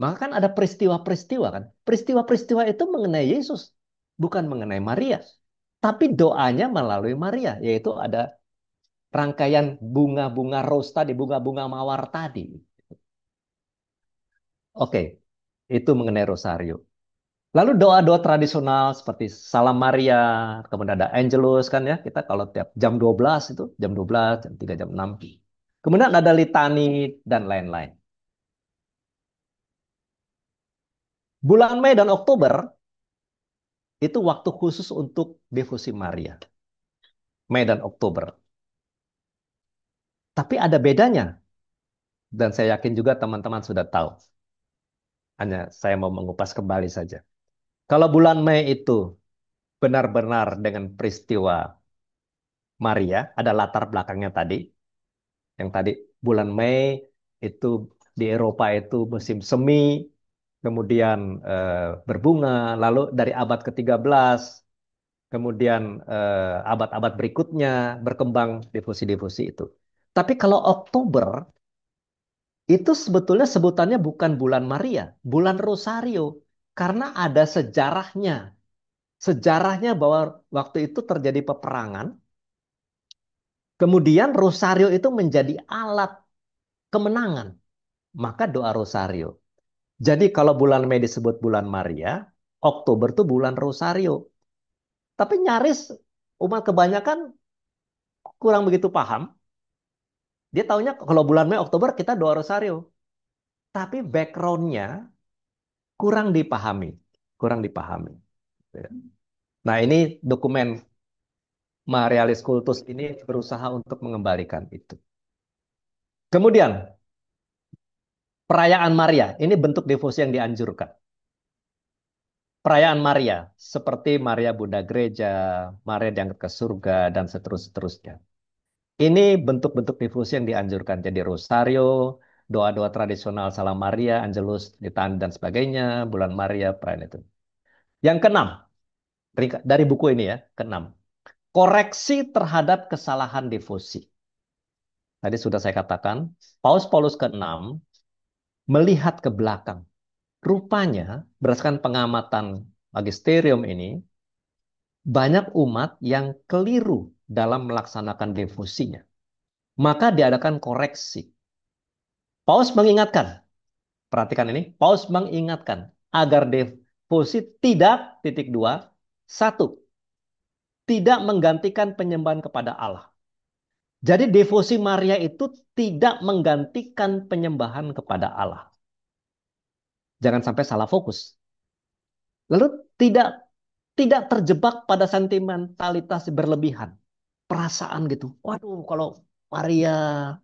Maka kan ada peristiwa-peristiwa kan. Peristiwa-peristiwa itu mengenai Yesus, bukan mengenai Maria. Tapi doanya melalui Maria, yaitu ada rangkaian bunga-bunga rose tadi, bunga-bunga mawar tadi. Oke, itu mengenai Rosario. Lalu doa-doa tradisional seperti Salam Maria, kemudian ada Angelus kan ya, kita kalau tiap jam 12 itu, jam 12, jam 3, jam 6. Kemudian ada litani dan lain-lain. Bulan Mei dan Oktober itu waktu khusus untuk devosi Maria. Mei dan Oktober. Tapi ada bedanya. Dan saya yakin juga teman-teman sudah tahu. Hanya saya mau mengupas kembali saja. Kalau bulan Mei itu benar-benar dengan peristiwa Maria, ada latar belakangnya tadi. Yang tadi bulan Mei itu di Eropa itu musim semi, kemudian berbunga, lalu dari abad ke-13, kemudian abad-abad berikutnya berkembang devosi-devosi itu. Tapi kalau Oktober, itu sebetulnya sebutannya bukan bulan Maria, bulan Rosario. Karena ada sejarahnya. Sejarahnya bahwa waktu itu terjadi peperangan, kemudian Rosario itu menjadi alat kemenangan. Maka doa Rosario. Jadi kalau bulan Mei disebut bulan Maria, Oktober itu bulan Rosario. Tapi nyaris umat kebanyakan kurang begitu paham. Dia taunya kalau bulan Mei, Oktober kita doa Rosario. Tapi backgroundnya kurang dipahami. Kurang dipahami. Nah ini dokumen Marialis Cultus ini berusaha untuk mengembalikan itu. Kemudian perayaan Maria. Ini bentuk devosi yang dianjurkan. Perayaan Maria. Seperti Maria Bunda Gereja, Maria diangkat ke surga, dan seterusnya. Ini bentuk-bentuk devosi yang dianjurkan. Jadi Rosario, doa-doa tradisional Salam Maria, Angelus, Litany, dan sebagainya. Bulan Maria, perayaan itu. Yang keenam, dari buku ini ya, keenam. Koreksi terhadap kesalahan devosi. Tadi sudah saya katakan, Paus Paulus ke-6 melihat ke belakang. Rupanya, berdasarkan pengamatan magisterium ini, banyak umat yang keliru dalam melaksanakan devosinya. Maka diadakan koreksi. Paus mengingatkan, perhatikan ini, Paus mengingatkan agar devosi tidak, titik dua, satu, tidak menggantikan penyembahan kepada Allah. Jadi devosi Maria itu tidak menggantikan penyembahan kepada Allah. Jangan sampai salah fokus. Lalu tidak tidak terjebak pada sentimentalitas berlebihan. Perasaan gitu. Waduh, kalau Maria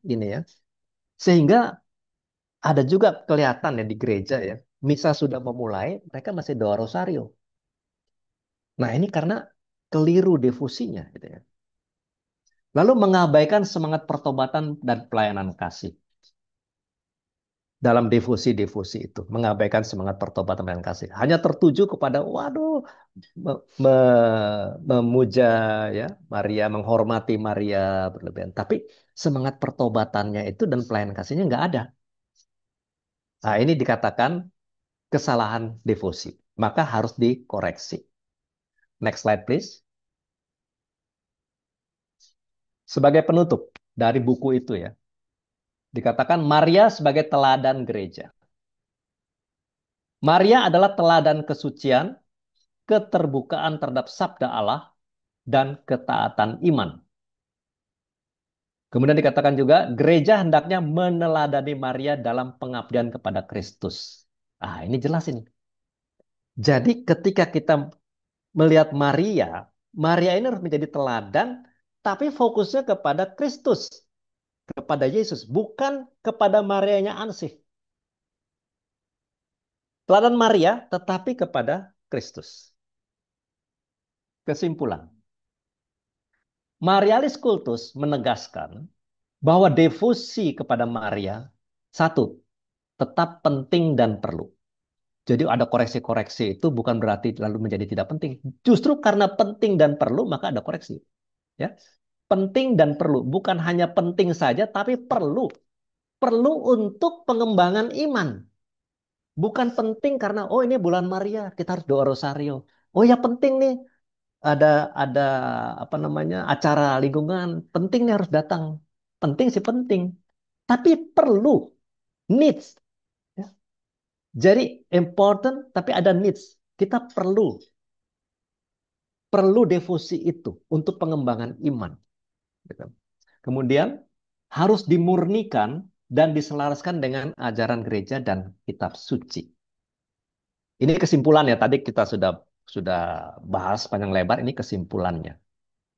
ini ya. Sehingga ada juga kelihatan ya di gereja ya. Misa sudah memulai, mereka masih doa rosario. Nah, ini karena keliru defusinya gitu ya. Lalu mengabaikan semangat pertobatan dan pelayanan kasih. Dalam devosi-devosi itu mengabaikan semangat pertobatan dan kasih, hanya tertuju kepada waduh memuja ya Maria, menghormati Maria berlebihan, tapi semangat pertobatannya itu dan pelayanan kasihnya nggak ada. Nah ini dikatakan kesalahan devosi, maka harus dikoreksi. Next slide please. Sebagai penutup dari buku itu ya, dikatakan Maria sebagai teladan gereja. Maria adalah teladan kesucian, keterbukaan terhadap sabda Allah, dan ketaatan iman. Kemudian dikatakan juga, gereja hendaknya meneladani Maria dalam pengabdian kepada Kristus. Ah, ini jelas ini. Jadi ketika kita melihat Maria, Maria ini harus menjadi teladan, tapi fokusnya kepada Kristus, kepada Yesus, bukan kepada Marianya ansih. Teladan Maria, tetapi kepada Kristus. Kesimpulan. Marialis Cultus menegaskan bahwa devosi kepada Maria, satu, tetap penting dan perlu. Jadi ada koreksi-koreksi itu bukan berarti lalu menjadi tidak penting. Justru karena penting dan perlu maka ada koreksi. Ya, penting dan perlu, bukan hanya penting saja, tapi perlu. Perlu untuk pengembangan iman. Bukan penting karena oh ini bulan Maria, kita harus doa rosario. Oh ya penting nih, ada ada apa namanya acara lingkungan, penting nih harus datang. Penting sih penting, tapi perlu, needs. Ya. Jadi important, tapi ada needs. Kita perlu devosi itu untuk pengembangan iman. Gitu. Kemudian harus dimurnikan dan diselaraskan dengan ajaran gereja dan kitab suci. Ini kesimpulan ya. Tadi kita sudah bahas panjang lebar. Ini kesimpulannya.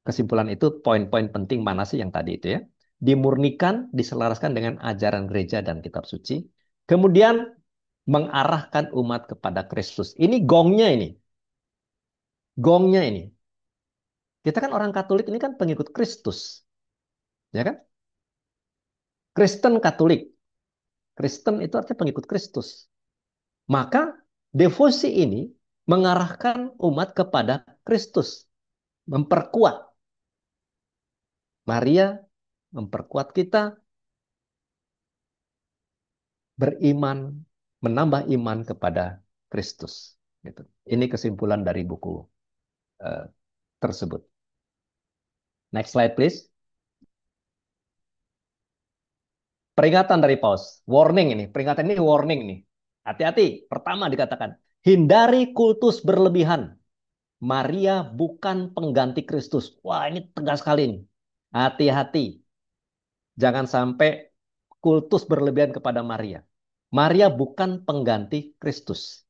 Kesimpulan itu poin-poin penting mana sih yang tadi itu ya? Dimurnikan, diselaraskan dengan ajaran gereja dan kitab suci. Kemudian mengarahkan umat kepada Kristus. Ini gongnya ini. Gongnya ini. Kita kan orang Katolik ini kan pengikut Kristus. Ya kan? Kristen Katolik. Kristen itu artinya pengikut Kristus. Maka devosi ini mengarahkan umat kepada Kristus. Memperkuat. Maria memperkuat kita beriman, menambah iman kepada Kristus. Gitu. Ini kesimpulan dari buku eh, tersebut. Next slide, please. Peringatan dari Paus. Warning ini. Peringatan ini warning nih. Hati-hati. Pertama dikatakan, hindari kultus berlebihan. Maria bukan pengganti Kristus. Wah, ini tegas sekali nih. Hati-hati. Jangan sampai kultus berlebihan kepada Maria. Maria bukan pengganti Kristus.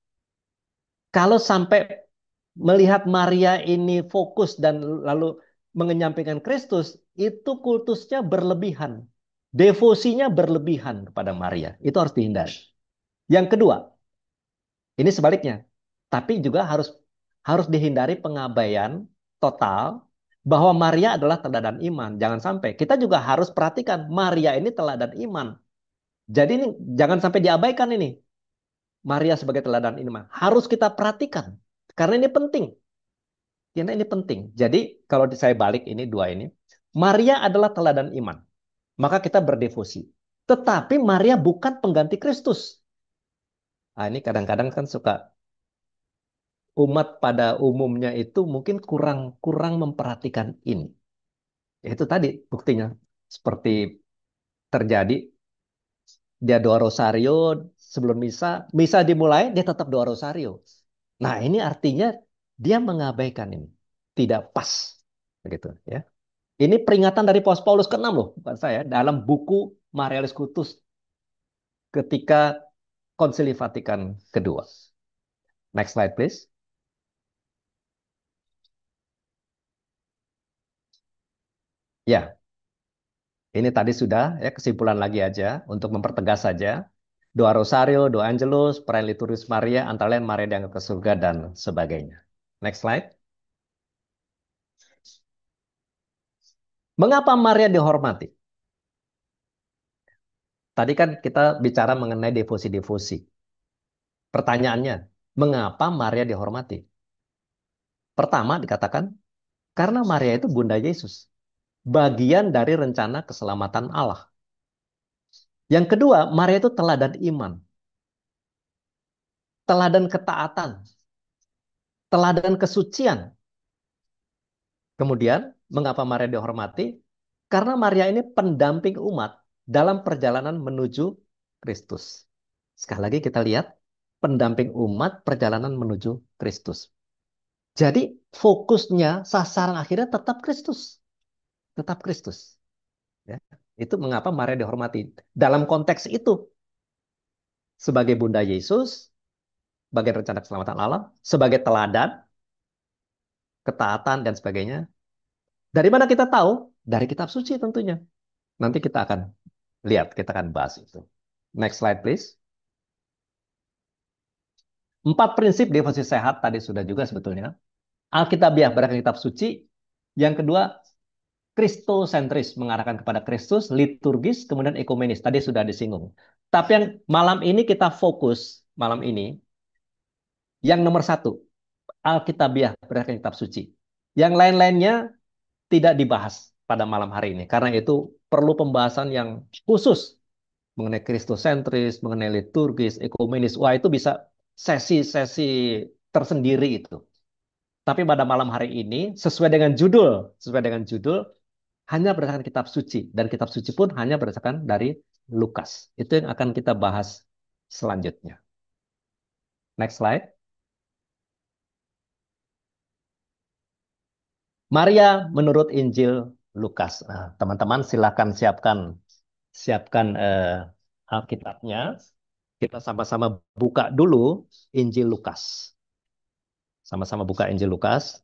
Kalau sampai melihat Maria ini fokus dan lalu mengenyampingkan Kristus, itu kultusnya berlebihan. Devosinya berlebihan kepada Maria. Itu harus dihindari. Yang kedua, ini sebaliknya. Tapi juga harus dihindari pengabaian total bahwa Maria adalah teladan iman. Jangan sampai. Kita juga harus perhatikan Maria ini teladan iman. Jadi ini jangan sampai diabaikan ini. Maria sebagai teladan iman. Harus kita perhatikan. Karena ini penting. Karena ini penting. Jadi kalau saya balik ini dua ini. Maria adalah teladan iman. Maka kita berdevosi. Tetapi Maria bukan pengganti Kristus. Nah, ini kadang-kadang kan suka umat pada umumnya itu mungkin kurang kurang memperhatikan ini. Itu tadi buktinya seperti terjadi dia doa rosario sebelum misa, misa dimulai dia tetap doa rosario. Nah, ini artinya dia mengabaikan ini. Tidak pas begitu ya. Ini peringatan dari Paus ke-6 loh, bukan saya, dalam buku Marialis Cultus ketika Konsili Vatikan kedua. Next slide please. Ya, ini tadi sudah ya kesimpulan lagi aja untuk mempertegas saja. Doa Rosario, doa Angelus, perayaan liturgis Maria, antara lain Maria diangkat ke surga dan sebagainya. Next slide. Mengapa Maria dihormati? Tadi kan kita bicara mengenai devosi-devosi. Pertanyaannya, mengapa Maria dihormati? Pertama dikatakan, karena Maria itu Bunda Yesus. Bagian dari rencana keselamatan Allah. Yang kedua, Maria itu teladan iman. Teladan ketaatan. Teladan kesucian. Kemudian, mengapa Maria dihormati? Karena Maria ini pendamping umat dalam perjalanan menuju Kristus. Sekali lagi kita lihat, pendamping umat perjalanan menuju Kristus. Jadi fokusnya, sasaran akhirnya tetap Kristus. Tetap Kristus. Ya. Itu mengapa Maria dihormati. Dalam konteks itu, sebagai Bunda Yesus, bagian rencana keselamatan Allah, sebagai teladan, ketaatan, dan sebagainya. Dari mana kita tahu? Dari kitab suci tentunya. Nanti kita akan lihat, kita akan bahas itu. Next slide, please. 4 prinsip devosi sehat tadi sudah juga sebetulnya. Alkitabiah berdasarkan kitab suci. Yang kedua, kristosentris mengarahkan kepada Kristus, liturgis, kemudian ekumenis. Tadi sudah disinggung. Tapi yang malam ini kita fokus, malam ini, Yang nomor satu, Alkitabiah, berdasarkan kitab suci. Yang lain-lainnya tidak dibahas pada malam hari ini, karena itu perlu pembahasan yang khusus mengenai kristosentris, mengenai liturgis, ekumenis. Wah, itu bisa sesi-sesi tersendiri itu. Tapi pada malam hari ini, sesuai dengan judul, hanya berdasarkan kitab suci. Dan kitab suci pun hanya berdasarkan dari Lukas. Itu yang akan kita bahas selanjutnya. Next slide. Maria menurut Injil Lukas. Nah, teman-teman silakan siapkan Alkitabnya. Kita sama-sama buka dulu Injil Lukas. Sama-sama buka Injil Lukas.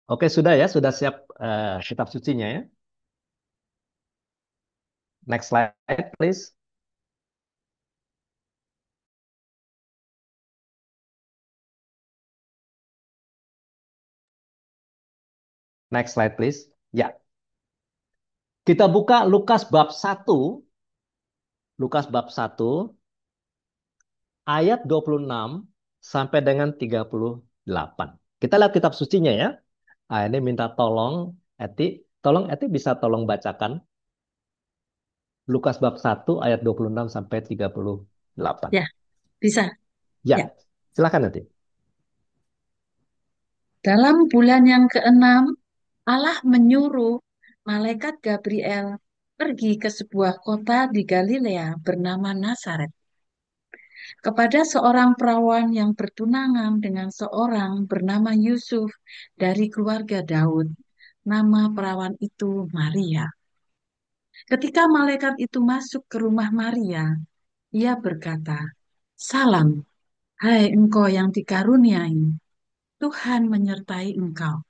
Oke, sudah ya, sudah siap kitab sucinya ya. Next slide, please. Next slide, please. Ya, kita buka Lukas bab 1, Lukas bab 1 ayat 26 sampai dengan 38. Kita lihat kitab sucinya ya. Nah, ini minta tolong Eti, bisa tolong bacakan Lukas bab 1 ayat 26 sampai 38. Ya, bisa. Ya, Ya. silakan Eti. Dalam bulan yang keenam, Allah menyuruh malaikat Gabriel pergi ke sebuah kota di Galilea bernama Nazaret, kepada seorang perawan yang bertunangan dengan seorang bernama Yusuf dari keluarga Daud. Nama perawan itu Maria. Ketika malaikat itu masuk ke rumah Maria, ia berkata, "Salam, hai engkau yang dikaruniai, Tuhan menyertai engkau."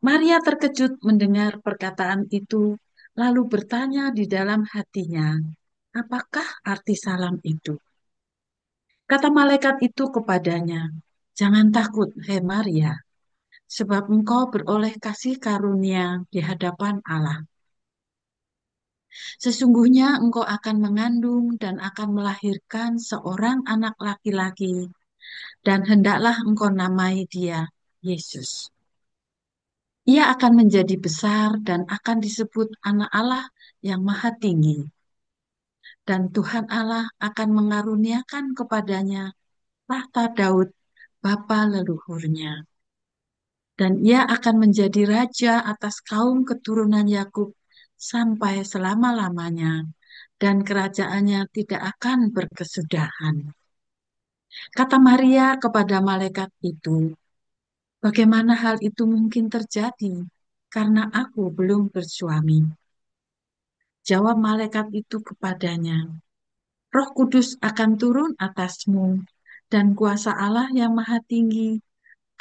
Maria terkejut mendengar perkataan itu, lalu bertanya di dalam hatinya, "Apakah arti salam itu?" Kata malaikat itu kepadanya, "Jangan takut, hai Maria, sebab engkau beroleh kasih karunia di hadapan Allah. Sesungguhnya engkau akan mengandung dan akan melahirkan seorang anak laki-laki, dan hendaklah engkau namai dia Yesus. Ia akan menjadi besar dan akan disebut Anak Allah yang Maha Tinggi. Dan Tuhan Allah akan mengaruniakan kepadanya tahta Daud, bapa leluhurnya. Dan ia akan menjadi raja atas kaum keturunan Yakub sampai selama-lamanya, dan kerajaannya tidak akan berkesudahan." Kata Maria kepada malaikat itu, "Bagaimana hal itu mungkin terjadi? Karena aku belum bersuami." Jawab malaikat itu kepadanya, "Roh Kudus akan turun atasmu, dan kuasa Allah yang Maha Tinggi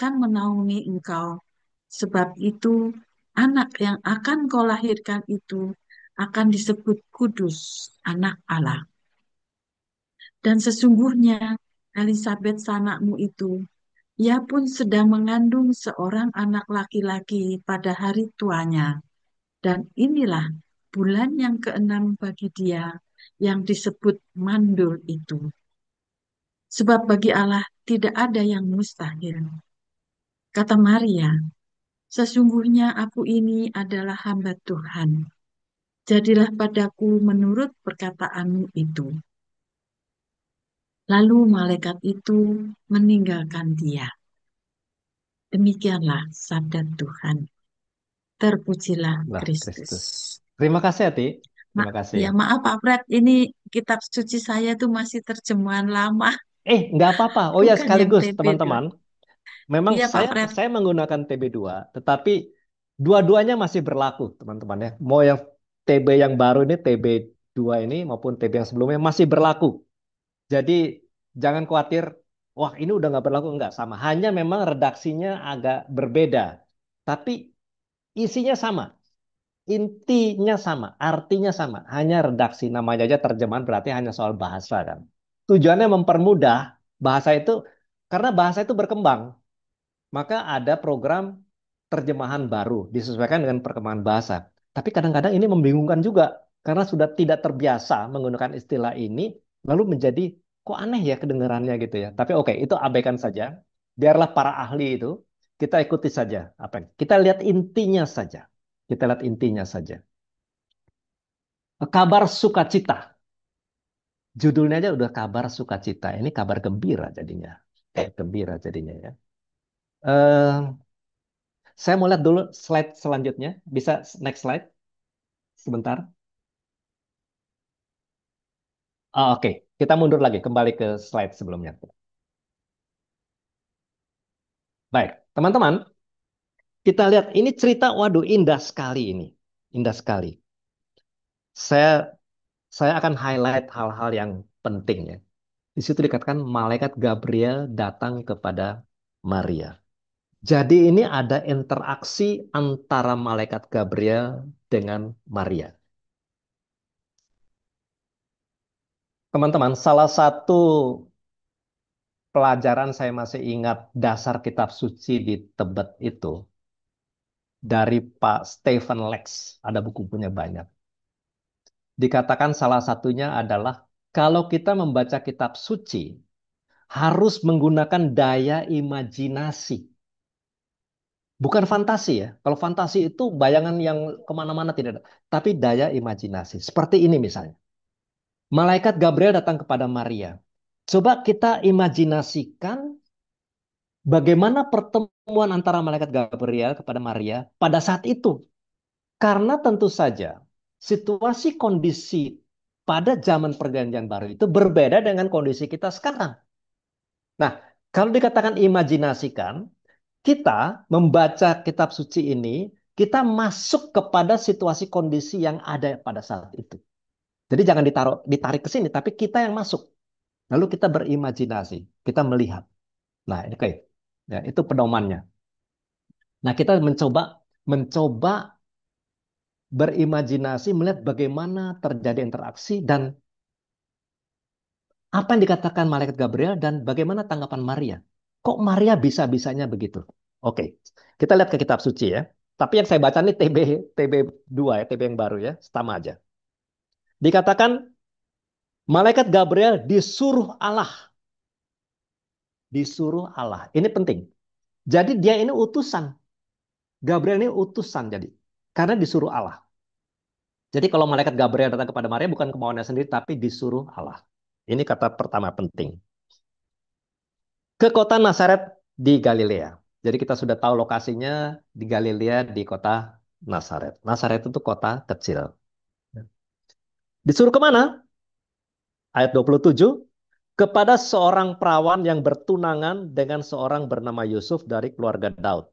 akan menaungi engkau. Sebab itu, anak yang akan kau lahirkan itu akan disebut kudus, anak Allah. Dan sesungguhnya Elisabet sanakmu itu, ia pun sedang mengandung seorang anak laki-laki pada hari tuanya. Dan inilah bulan yang keenam bagi dia yang disebut mandul itu. Sebab bagi Allah tidak ada yang mustahil." Kata Maria, "Sesungguhnya aku ini adalah hamba Tuhan. Jadilah padaku menurut perkataanmu itu." Lalu malaikat itu meninggalkan dia. Demikianlah sabda Tuhan. Terpujilah Lah, Kristus. Kristus. Terima kasih Eti. Terima kasih. Ya maaf Pak Fred, ini kitab suci saya tuh masih terjemahan lama, Nggak apa-apa. Oh ya, bukan yang sekaligus TB2. teman-teman. Memang Iya Pak saya Fred. saya menggunakan TB2, tetapi dua-duanya masih berlaku, teman-teman ya. Mau yang TB yang baru ini, TB2 ini maupun TB yang sebelumnya masih berlaku. Jadi jangan khawatir, wah ini udah nggak berlaku, nggak sama. Hanya memang redaksinya agak berbeda, tapi isinya sama. intinya sama, artinya sama. Hanya redaksi namanya aja terjemahan berarti hanya soal bahasa kan. Tujuannya mempermudah bahasa itu karena bahasa itu berkembang. Maka ada program terjemahan baru disesuaikan dengan perkembangan bahasa. Tapi kadang-kadang ini membingungkan juga karena sudah tidak terbiasa menggunakan istilah ini lalu menjadi kok aneh ya kedengarannya gitu ya. Tapi oke, itu abaikan saja. Biarlah para ahli itu kita ikuti saja apa yang kita lihat intinya saja. Kita lihat intinya saja. Kabar sukacita. Judulnya aja udah kabar sukacita. Ini kabar gembira jadinya. Gembira jadinya ya. Eh, saya mau lihat dulu slide selanjutnya. Bisa next slide sebentar. Oke, kita mundur lagi kembali ke slide sebelumnya. Baik, teman-teman, kita lihat ini cerita, waduh indah sekali ini. Indah sekali. Saya saya akan highlight hal-hal yang penting ya. Di situ dikatakan malaikat Gabriel datang kepada Maria. Jadi ini ada interaksi antara malaikat Gabriel dengan Maria. Teman-teman, salah satu pelajaran saya masih ingat dasar kitab suci di Tebet itu dari Pak Stephen Lex. Ada buku-bukunya banyak. Dikatakan salah satunya adalah kalau kita membaca kitab suci harus menggunakan daya imajinasi. Bukan fantasi ya. Kalau fantasi itu bayangan yang kemana-mana tidak ada. Tapi daya imajinasi. Seperti ini misalnya. Malaikat Gabriel datang kepada Maria. Coba kita imajinasikan bagaimana pertemuan antara malaikat Gabriel kepada Maria pada saat itu. Karena tentu saja situasi kondisi pada zaman perjanjian baru itu berbeda dengan kondisi kita sekarang. Nah, kalau dikatakan imajinasikan, kita membaca kitab suci ini, kita masuk kepada situasi kondisi yang ada pada saat itu. Jadi jangan ditarik ke sini, tapi kita yang masuk. Lalu kita berimajinasi, kita melihat. Nah, ini kayak ya, itu pedomannya. Nah, kita mencoba mencoba berimajinasi melihat bagaimana terjadi interaksi dan apa yang dikatakan malaikat Gabriel dan bagaimana tanggapan Maria. Kok Maria bisa-bisanya begitu? Oke, kita lihat ke kitab suci ya. Tapi yang saya baca ini TB 2 ya, TB yang baru ya, sama aja. Dikatakan malaikat Gabriel disuruh Allah, disuruh Allah. Ini penting. Jadi dia ini utusan. Gabriel ini utusan jadi karena disuruh Allah. Jadi kalau malaikat Gabriel datang kepada Maria bukan kemauannya sendiri tapi disuruh Allah. Ini kata pertama penting. Ke kota Nazaret di Galilea. Jadi kita sudah tahu lokasinya di Galilea di kota Nazaret. Nazaret itu kota kecil. Disuruh kemana? Ayat 27. Kepada seorang perawan yang bertunangan dengan seorang bernama Yusuf dari keluarga Daud.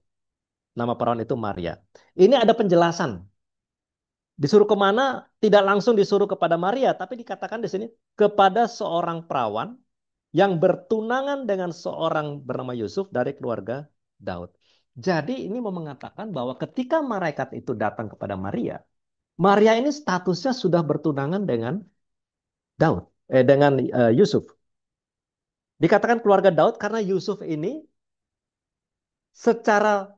Nama perawan itu Maria. Ini ada penjelasan. Disuruh kemana? Tidak langsung disuruh kepada Maria, tapi dikatakan di sini kepada seorang perawan yang bertunangan dengan seorang bernama Yusuf dari keluarga Daud. Jadi ini mau mengatakan bahwa ketika malaikat itu datang kepada Maria, Maria ini statusnya sudah bertunangan dengan Daud, Yusuf. Dikatakan keluarga Daud karena Yusuf ini secara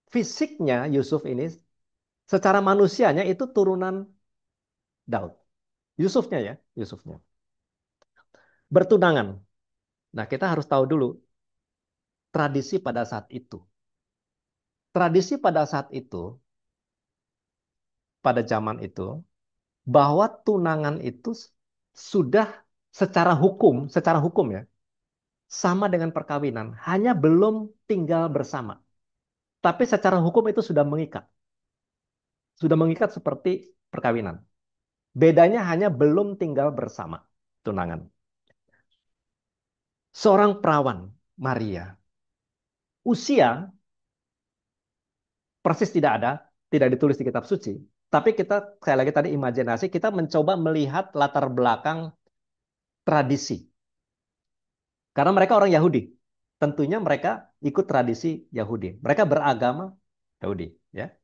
fisiknya Yusuf ini, secara manusianya itu turunan Daud. Yusufnya ya, Yusufnya. Bertunangan. Nah, kita harus tahu dulu tradisi pada saat itu. Tradisi pada saat itu, pada zaman itu, bahwa tunangan itu sudah secara hukum ya, sama dengan perkawinan, hanya belum tinggal bersama. Tapi secara hukum itu sudah mengikat seperti perkawinan. Bedanya hanya belum tinggal bersama, tunangan. Seorang perawan, Maria, usia persis tidak ada, tidak ditulis di kitab suci. Tapi kita, sekali lagi tadi imajinasi, kita mencoba melihat latar belakang tradisi. Karena mereka orang Yahudi. Tentunya mereka ikut tradisi Yahudi. Mereka beragama Yahudi. Ya.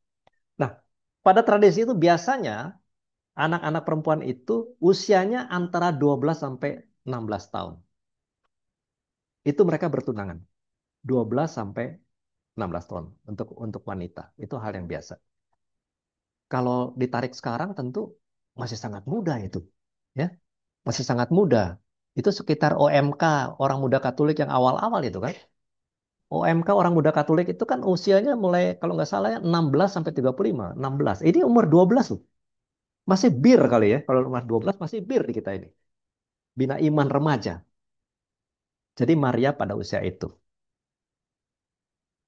Nah, pada tradisi itu biasanya anak-anak perempuan itu usianya antara 12 sampai 16 tahun. Itu mereka bertunangan. 12 sampai 16 tahun untuk wanita. Itu hal yang biasa. Kalau ditarik sekarang tentu masih sangat muda itu. Ya, masih sangat muda. Itu sekitar OMK, orang muda Katolik yang awal-awal itu kan. OMK orang muda Katolik itu kan usianya mulai kalau nggak salah ya 16 sampai 35, 16. Ini umur 12 loh. Masih bir kali ya. Kalau umur 12 masih bir di kita ini. Bina iman remaja. Jadi Maria pada usia itu.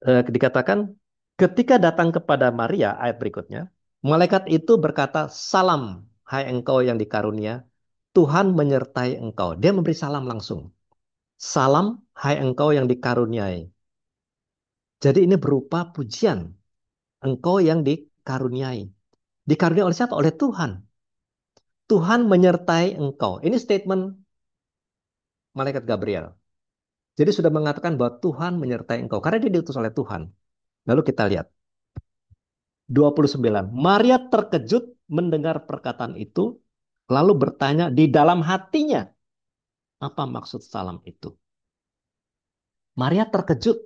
Dikatakan ketika datang kepada Maria ayat berikutnya, malaikat itu berkata, "Salam, hai engkau yang dikarunia, Tuhan menyertai engkau." Dia memberi salam langsung. Salam, hai engkau yang dikaruniai. Jadi ini berupa pujian. Engkau yang dikaruniai. Dikaruniai oleh siapa? Oleh Tuhan. Tuhan menyertai engkau. Ini statement malaikat Gabriel. Jadi sudah mengatakan bahwa Tuhan menyertai engkau. Karena dia diutus oleh Tuhan. Lalu kita lihat. 29. Maria terkejut mendengar perkataan itu. Lalu bertanya di dalam hatinya. Apa maksud salam itu? Maria terkejut.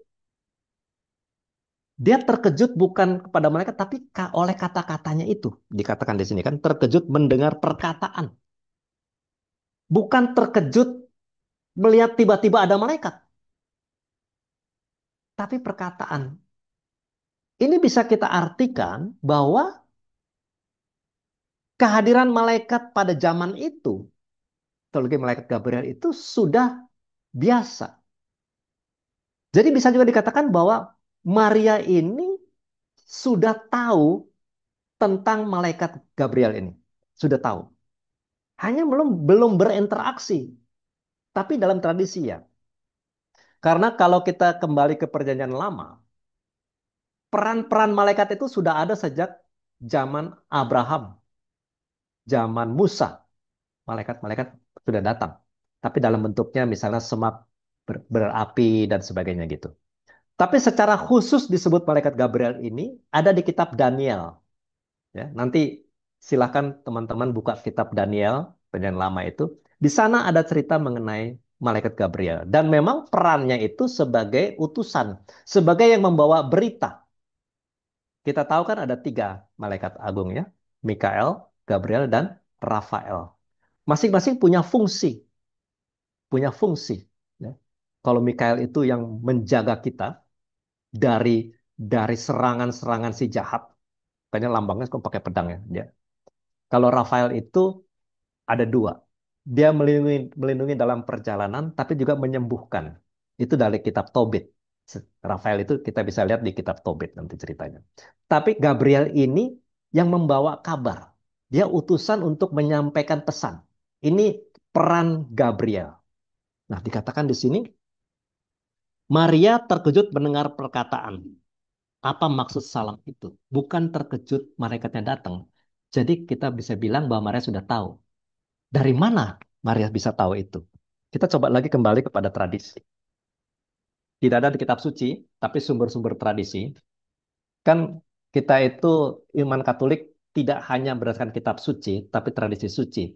Dia terkejut bukan kepada mereka, tapi oleh kata-katanya itu. Dikatakan di sini kan, terkejut mendengar perkataan. Bukan terkejut melihat tiba-tiba ada malaikat. Tapi perkataan. Ini bisa kita artikan bahwa kehadiran malaikat pada zaman itu, teologi malaikat Gabriel itu sudah biasa. Jadi bisa juga dikatakan bahwa Maria ini sudah tahu tentang malaikat Gabriel ini. Sudah tahu. Hanya belum berinteraksi. Tapi dalam tradisi ya. Karena kalau kita kembali ke perjanjian lama, peran-peran malaikat itu sudah ada sejak zaman Abraham, zaman Musa. Malaikat-malaikat sudah datang. Tapi dalam bentuknya misalnya semak berapi dan sebagainya gitu. Tapi secara khusus disebut malaikat Gabriel ini ada di kitab Daniel. Ya, nanti silahkan teman-teman buka kitab Daniel, perjanjian lama itu. Di sana ada cerita mengenai malaikat Gabriel. Dan memang perannya itu sebagai utusan. Sebagai yang membawa berita. Kita tahu kan ada 3 malaikat agung ya. Mikael, Gabriel, dan Rafael. Masing-masing punya fungsi. Punya fungsi. Ya. Kalau Mikael itu yang menjaga kita dari serangan-serangan si jahat. Makanya lambangnya kok pakai pedang ya. Dia. Kalau Rafael itu ada 2. Dia melindungi dalam perjalanan, tapi juga menyembuhkan. Itu dari kitab Tobit. Rafael itu kita bisa lihat di kitab Tobit nanti ceritanya. Tapi Gabriel ini yang membawa kabar. Dia utusan untuk menyampaikan pesan. Ini peran Gabriel. Nah, dikatakan di sini, Maria terkejut mendengar perkataan. Apa maksud salam itu? Bukan terkejut malaikatnya datang. Jadi kita bisa bilang bahwa Maria sudah tahu. Dari mana Maria bisa tahu itu? Kita coba lagi kembali kepada tradisi. Tidak ada di kitab suci, tapi sumber-sumber tradisi. Kan kita itu iman Katolik tidak hanya berdasarkan kitab suci, tapi tradisi suci.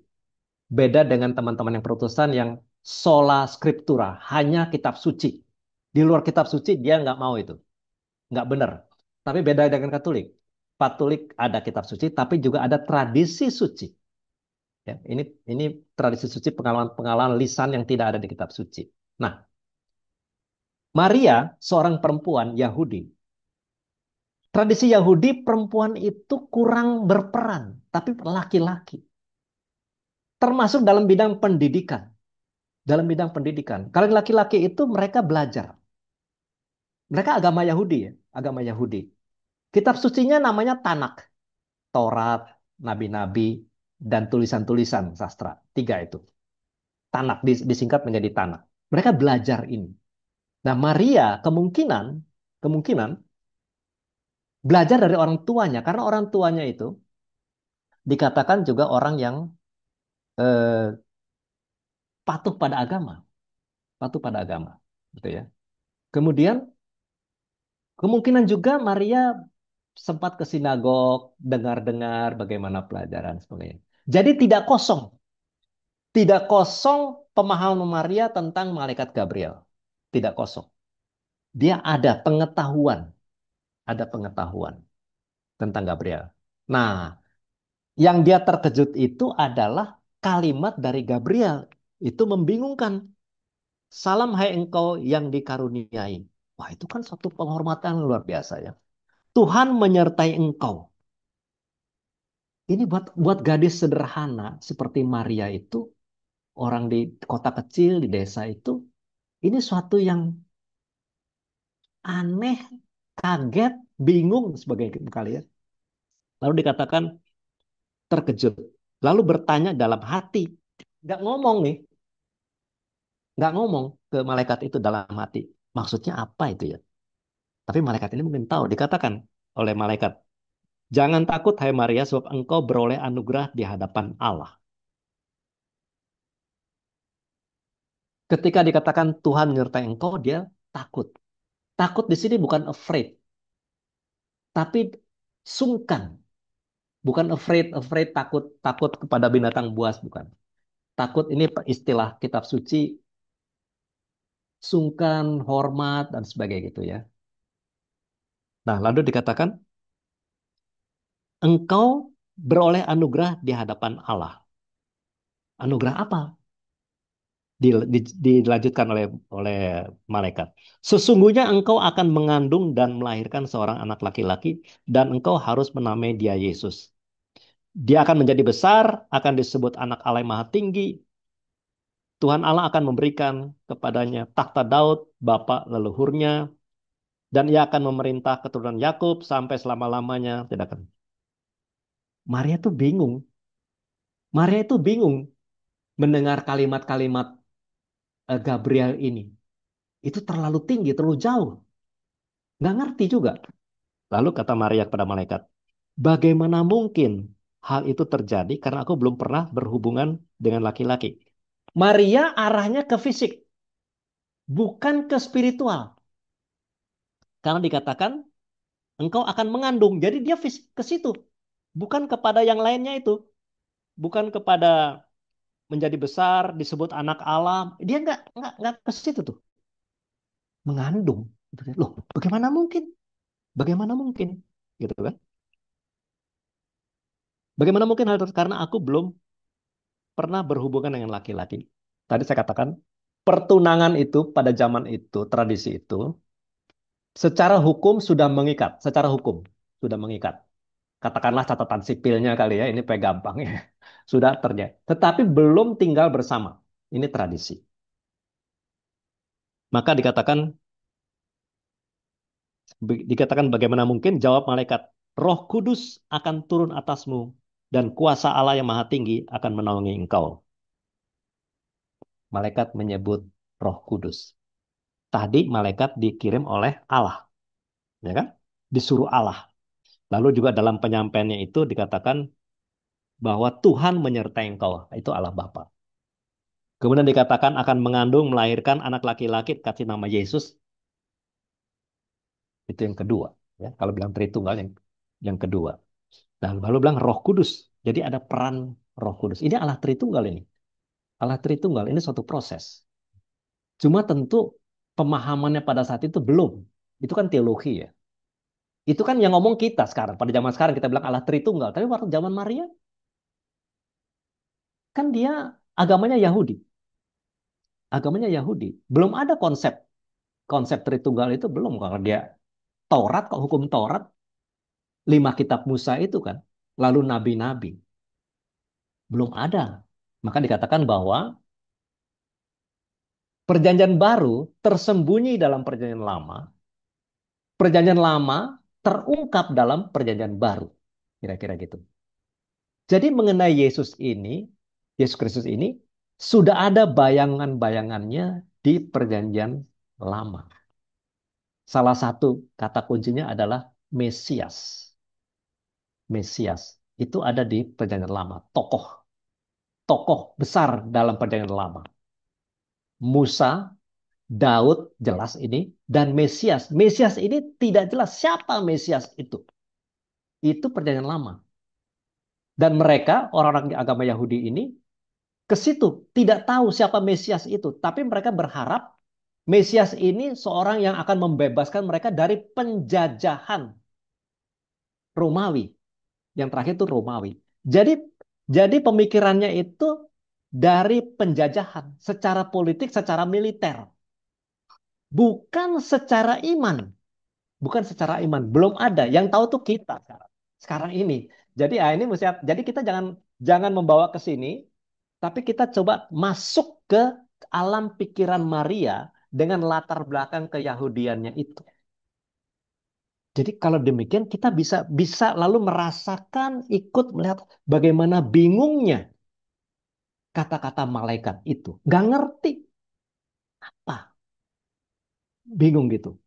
Beda dengan teman-teman yang Protestan yang sola scriptura, hanya kitab suci. Di luar kitab suci dia nggak mau itu. Nggak benar. Tapi beda dengan Katolik. Katolik ada kitab suci, tapi juga ada tradisi suci. Ya, ini tradisi suci pengalaman-pengalaman lisan yang tidak ada di kitab suci. Nah, Maria seorang perempuan Yahudi. Tradisi Yahudi perempuan itu kurang berperan, tapi laki-laki. Termasuk dalam bidang pendidikan. Dalam bidang pendidikan. Kalau laki-laki itu mereka belajar. Mereka agama Yahudi ya, agama Yahudi. Kitab sucinya namanya Tanak. Taurat, nabi-nabi, dan tulisan-tulisan sastra. 3 itu. Tanak disingkat menjadi Tanak. Mereka belajar ini. Nah, Maria kemungkinan belajar dari orang tuanya karena orang tuanya itu dikatakan juga orang yang eh, patuh pada agama, patuh pada agama, gitu ya. Kemudian kemungkinan juga Maria sempat ke sinagog, dengar-dengar bagaimana pelajaran sebagainya. Jadi tidak kosong. Tidak kosong pemahaman Maria tentang malaikat Gabriel. Tidak kosong. Dia ada pengetahuan tentang Gabriel. Nah, yang dia terkejut itu adalah kalimat dari Gabriel. Itu membingungkan. Salam hai engkau yang dikaruniai. Wah, itu kan satu penghormatan luar biasa ya. Tuhan menyertai engkau. Ini buat gadis sederhana seperti Maria itu, orang di kota kecil, di desa itu, ini suatu yang aneh, kaget, bingung sebagai kali ya. Lalu dikatakan terkejut. Lalu bertanya dalam hati. Nggak ngomong nih. Nggak ngomong ke malaikat itu dalam hati. Maksudnya apa itu ya? Tapi malaikat ini mungkin tahu. Dikatakan oleh malaikat. Jangan takut hai Maria sebab engkau beroleh anugerah di hadapan Allah. Ketika dikatakan Tuhan menyertai engkau, dia takut. Takut di sini bukan afraid, tapi sungkan. Bukan afraid, afraid takut, takut kepada binatang buas, bukan. Takut ini istilah kitab suci, sungkan, hormat, dan sebagainya gitu ya. Nah, lalu dikatakan, engkau beroleh anugerah di hadapan Allah. Anugerah apa? Dilanjutkan oleh malaikat. Sesungguhnya engkau akan mengandung dan melahirkan seorang anak laki-laki, dan engkau harus menamai dia Yesus. Dia akan menjadi besar, akan disebut anak Allah yang Maha Tinggi. Tuhan Allah akan memberikan kepadanya takhta Daud, bapa leluhurnya, dan ia akan memerintah keturunan Yakub sampai selama-lamanya. Tidak akan. Maria tuh bingung. Maria itu bingung mendengar kalimat-kalimat Gabriel ini. Itu terlalu tinggi, terlalu jauh. Nggak ngerti juga. Lalu kata Maria kepada malaikat, bagaimana mungkin hal itu terjadi karena aku belum pernah berhubungan dengan laki-laki. Maria arahnya ke fisik, bukan ke spiritual. Karena dikatakan engkau akan mengandung. Jadi dia fisik ke situ. Bukan kepada yang lainnya itu. Bukan kepada menjadi besar, disebut anak Allah. Dia nggak ke situ tuh. Mengandung. Loh, bagaimana mungkin? Bagaimana mungkin? Gitu kan? Bagaimana mungkin hal itu? Karena aku belum pernah berhubungan dengan laki-laki. Tadi saya katakan, pertunangan itu pada zaman itu, tradisi itu, secara hukum sudah mengikat. Secara hukum sudah mengikat. Katakanlah catatan sipilnya kali ya, ini paling gampang ya. Sudah terjadi. Tetapi belum tinggal bersama. Ini tradisi. Maka dikatakan bagaimana mungkin? Jawab malaikat, Roh Kudus akan turun atasmu dan kuasa Allah yang Maha Tinggi akan menaungi engkau. Malaikat menyebut Roh Kudus. Tadi malaikat dikirim oleh Allah, ya kan? Disuruh Allah. Lalu juga dalam penyampaiannya itu dikatakan bahwa Tuhan menyertai engkau. Itu Allah Bapa. Kemudian dikatakan akan mengandung, melahirkan anak laki-laki, kasih nama Yesus. Itu yang kedua. Ya, kalau bilang Tritunggal yang kedua. Nah, lalu bilang Roh Kudus. Jadi ada peran Roh Kudus. Ini Allah Tritunggal ini. Allah Tritunggal ini suatu proses. Cuma tentu pemahamannya pada saat itu belum. Itu kan teologi ya. Itu kan yang ngomong kita sekarang. Pada zaman sekarang kita bilang Allah Tritunggal. Tapi waktu zaman Maria, kan dia agamanya Yahudi. Agamanya Yahudi. Belum ada konsep konsep Tritunggal itu belum. Kalau dia Taurat, kok hukum Taurat, 5 kitab Musa itu kan. Lalu nabi-nabi. Belum ada. Maka dikatakan bahwa perjanjian baru tersembunyi dalam perjanjian lama. Perjanjian lama terungkap dalam perjanjian baru. Kira-kira gitu. Jadi mengenai Yesus Kristus ini, sudah ada bayangan-bayangannya di perjanjian lama. Salah satu kata kuncinya adalah Mesias. Mesias. Itu ada di perjanjian lama. Tokoh besar dalam perjanjian lama. Musa, Daud jelas ini, dan Mesias. Mesias ini tidak jelas siapa Mesias itu. Itu perjanjian lama. Dan mereka, orang-orang agama Yahudi ini, ke situ tidak tahu siapa Mesias itu. Tapi mereka berharap Mesias ini seorang yang akan membebaskan mereka dari penjajahan Romawi. Yang terakhir itu Romawi. Jadi pemikirannya itu dari penjajahan secara politik, secara militer, bukan secara iman. Bukan secara iman, belum ada. Yang tahu tuh kita sekarang. Sekarang ini. Jadi ini mesti, jadi kita jangan membawa ke sini, tapi kita coba masuk ke alam pikiran Maria dengan latar belakang keyahudiannya itu. Jadi kalau demikian kita bisa bisa lalu merasakan, ikut melihat bagaimana bingungnya kata-kata malaikat itu. Gak ngerti apa, bingung gitu,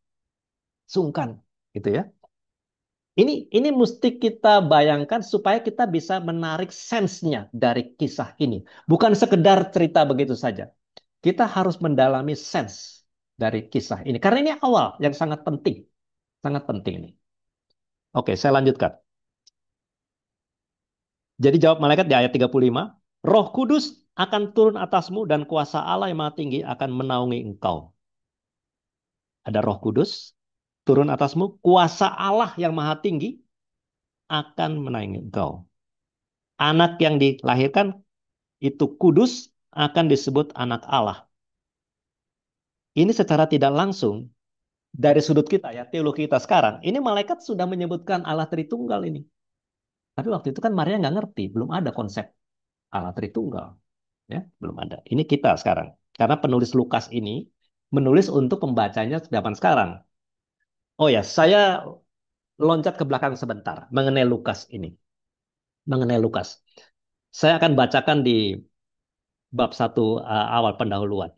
sungkan gitu ya. Ini mesti kita bayangkan supaya kita bisa menarik sensenya dari kisah ini. Bukan sekedar cerita begitu saja. Kita harus mendalami sens dari kisah ini. Karena ini awal yang sangat penting. Sangat penting ini. Oke, saya lanjutkan. Jadi jawab malaikat di ayat 35. Roh Kudus akan turun atasmu dan kuasa Allah yang Maha Tinggi akan menaungi engkau. Ada Roh Kudus turun atasmu. Kuasa Allah yang Maha Tinggi akan menaungi engkau. Anak yang dilahirkan itu kudus akan disebut anak Allah. Ini secara tidak langsung dari sudut kita ya, teologi kita sekarang, ini malaikat sudah menyebutkan Allah Tritunggal ini. Tapi waktu itu kan Maria nggak ngerti, belum ada konsep Allah Tritunggal, ya, belum ada. Ini kita sekarang, karena penulis Lukas ini menulis untuk pembacanya zaman sekarang. Oh ya, saya loncat ke belakang sebentar mengenai Lukas ini, mengenai Lukas. Saya akan bacakan di bab 1 awal pendahuluan.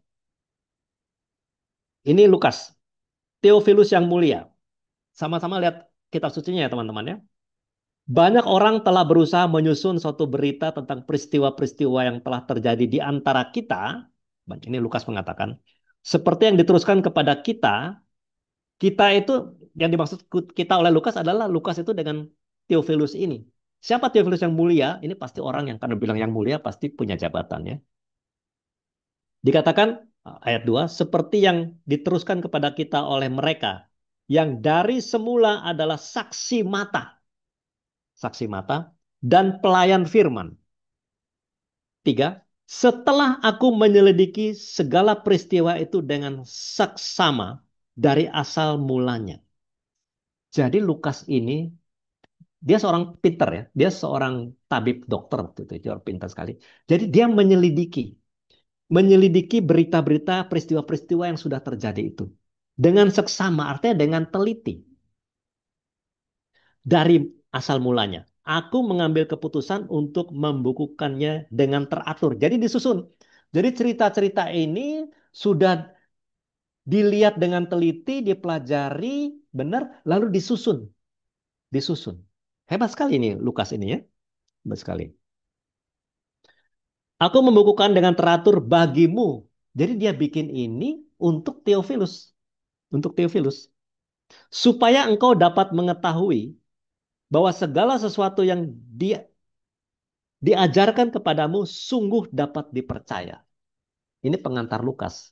Ini Lukas, Theophilus yang mulia. Sama-sama lihat kitab sucinya ya teman-teman ya. Banyak orang telah berusaha menyusun suatu berita tentang peristiwa-peristiwa yang telah terjadi di antara kita. Ini Lukas mengatakan. Seperti yang diteruskan kepada kita. Kita itu, yang dimaksud kita oleh Lukas adalah Lukas itu dengan Theophilus ini. Siapa Theophilus yang mulia? Ini pasti orang yang karena bilang yang mulia pasti punya jabatan ya. Dikatakan ayat 2, seperti yang diteruskan kepada kita oleh mereka yang dari semula adalah saksi mata dan pelayan firman. 3, setelah aku menyelidiki segala peristiwa itu dengan saksama dari asal mulanya. Jadi Lukas ini dia seorang pintar ya, dia seorang tabib dokter waktu itu, dia orang pintar sekali. Jadi dia menyelidiki berita-berita, peristiwa-peristiwa yang sudah terjadi itu. Dengan seksama, artinya dengan teliti. Dari asal mulanya. Aku mengambil keputusan untuk membukukannya dengan teratur. Jadi disusun. Jadi cerita-cerita ini sudah dilihat dengan teliti, dipelajari, benar, lalu disusun. Disusun. Hebat sekali ini Lukas ini ya. Hebat sekali. Aku membukukan dengan teratur bagimu. Jadi dia bikin ini untuk Theophilus. Untuk Theophilus. Supaya engkau dapat mengetahui bahwa segala sesuatu yang diajarkan kepadamu sungguh dapat dipercaya. Ini pengantar Lukas.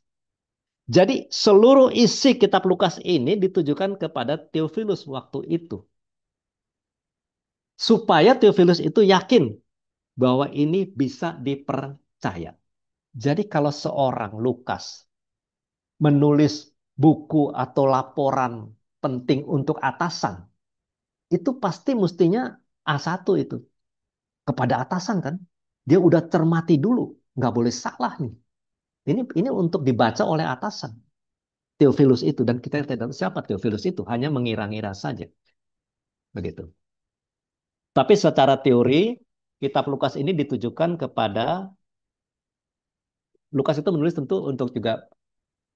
Jadi seluruh isi kitab Lukas ini ditujukan kepada Theophilus waktu itu. Supaya Theophilus itu yakin bahwa ini bisa dipercaya. Jadi kalau seorang Lukas menulis buku atau laporan penting untuk atasan, itu pasti mestinya A1 itu. Kepada atasan kan. Dia udah cermati dulu. Nggak boleh salah nih. Ini untuk dibaca oleh atasan. Theophilus itu. Dan kita tidak tahu siapa Theophilus itu. Hanya mengira-ngira saja. Begitu. Tapi secara teori, kitab Lukas ini ditujukan kepada Lukas itu menulis tentu untuk juga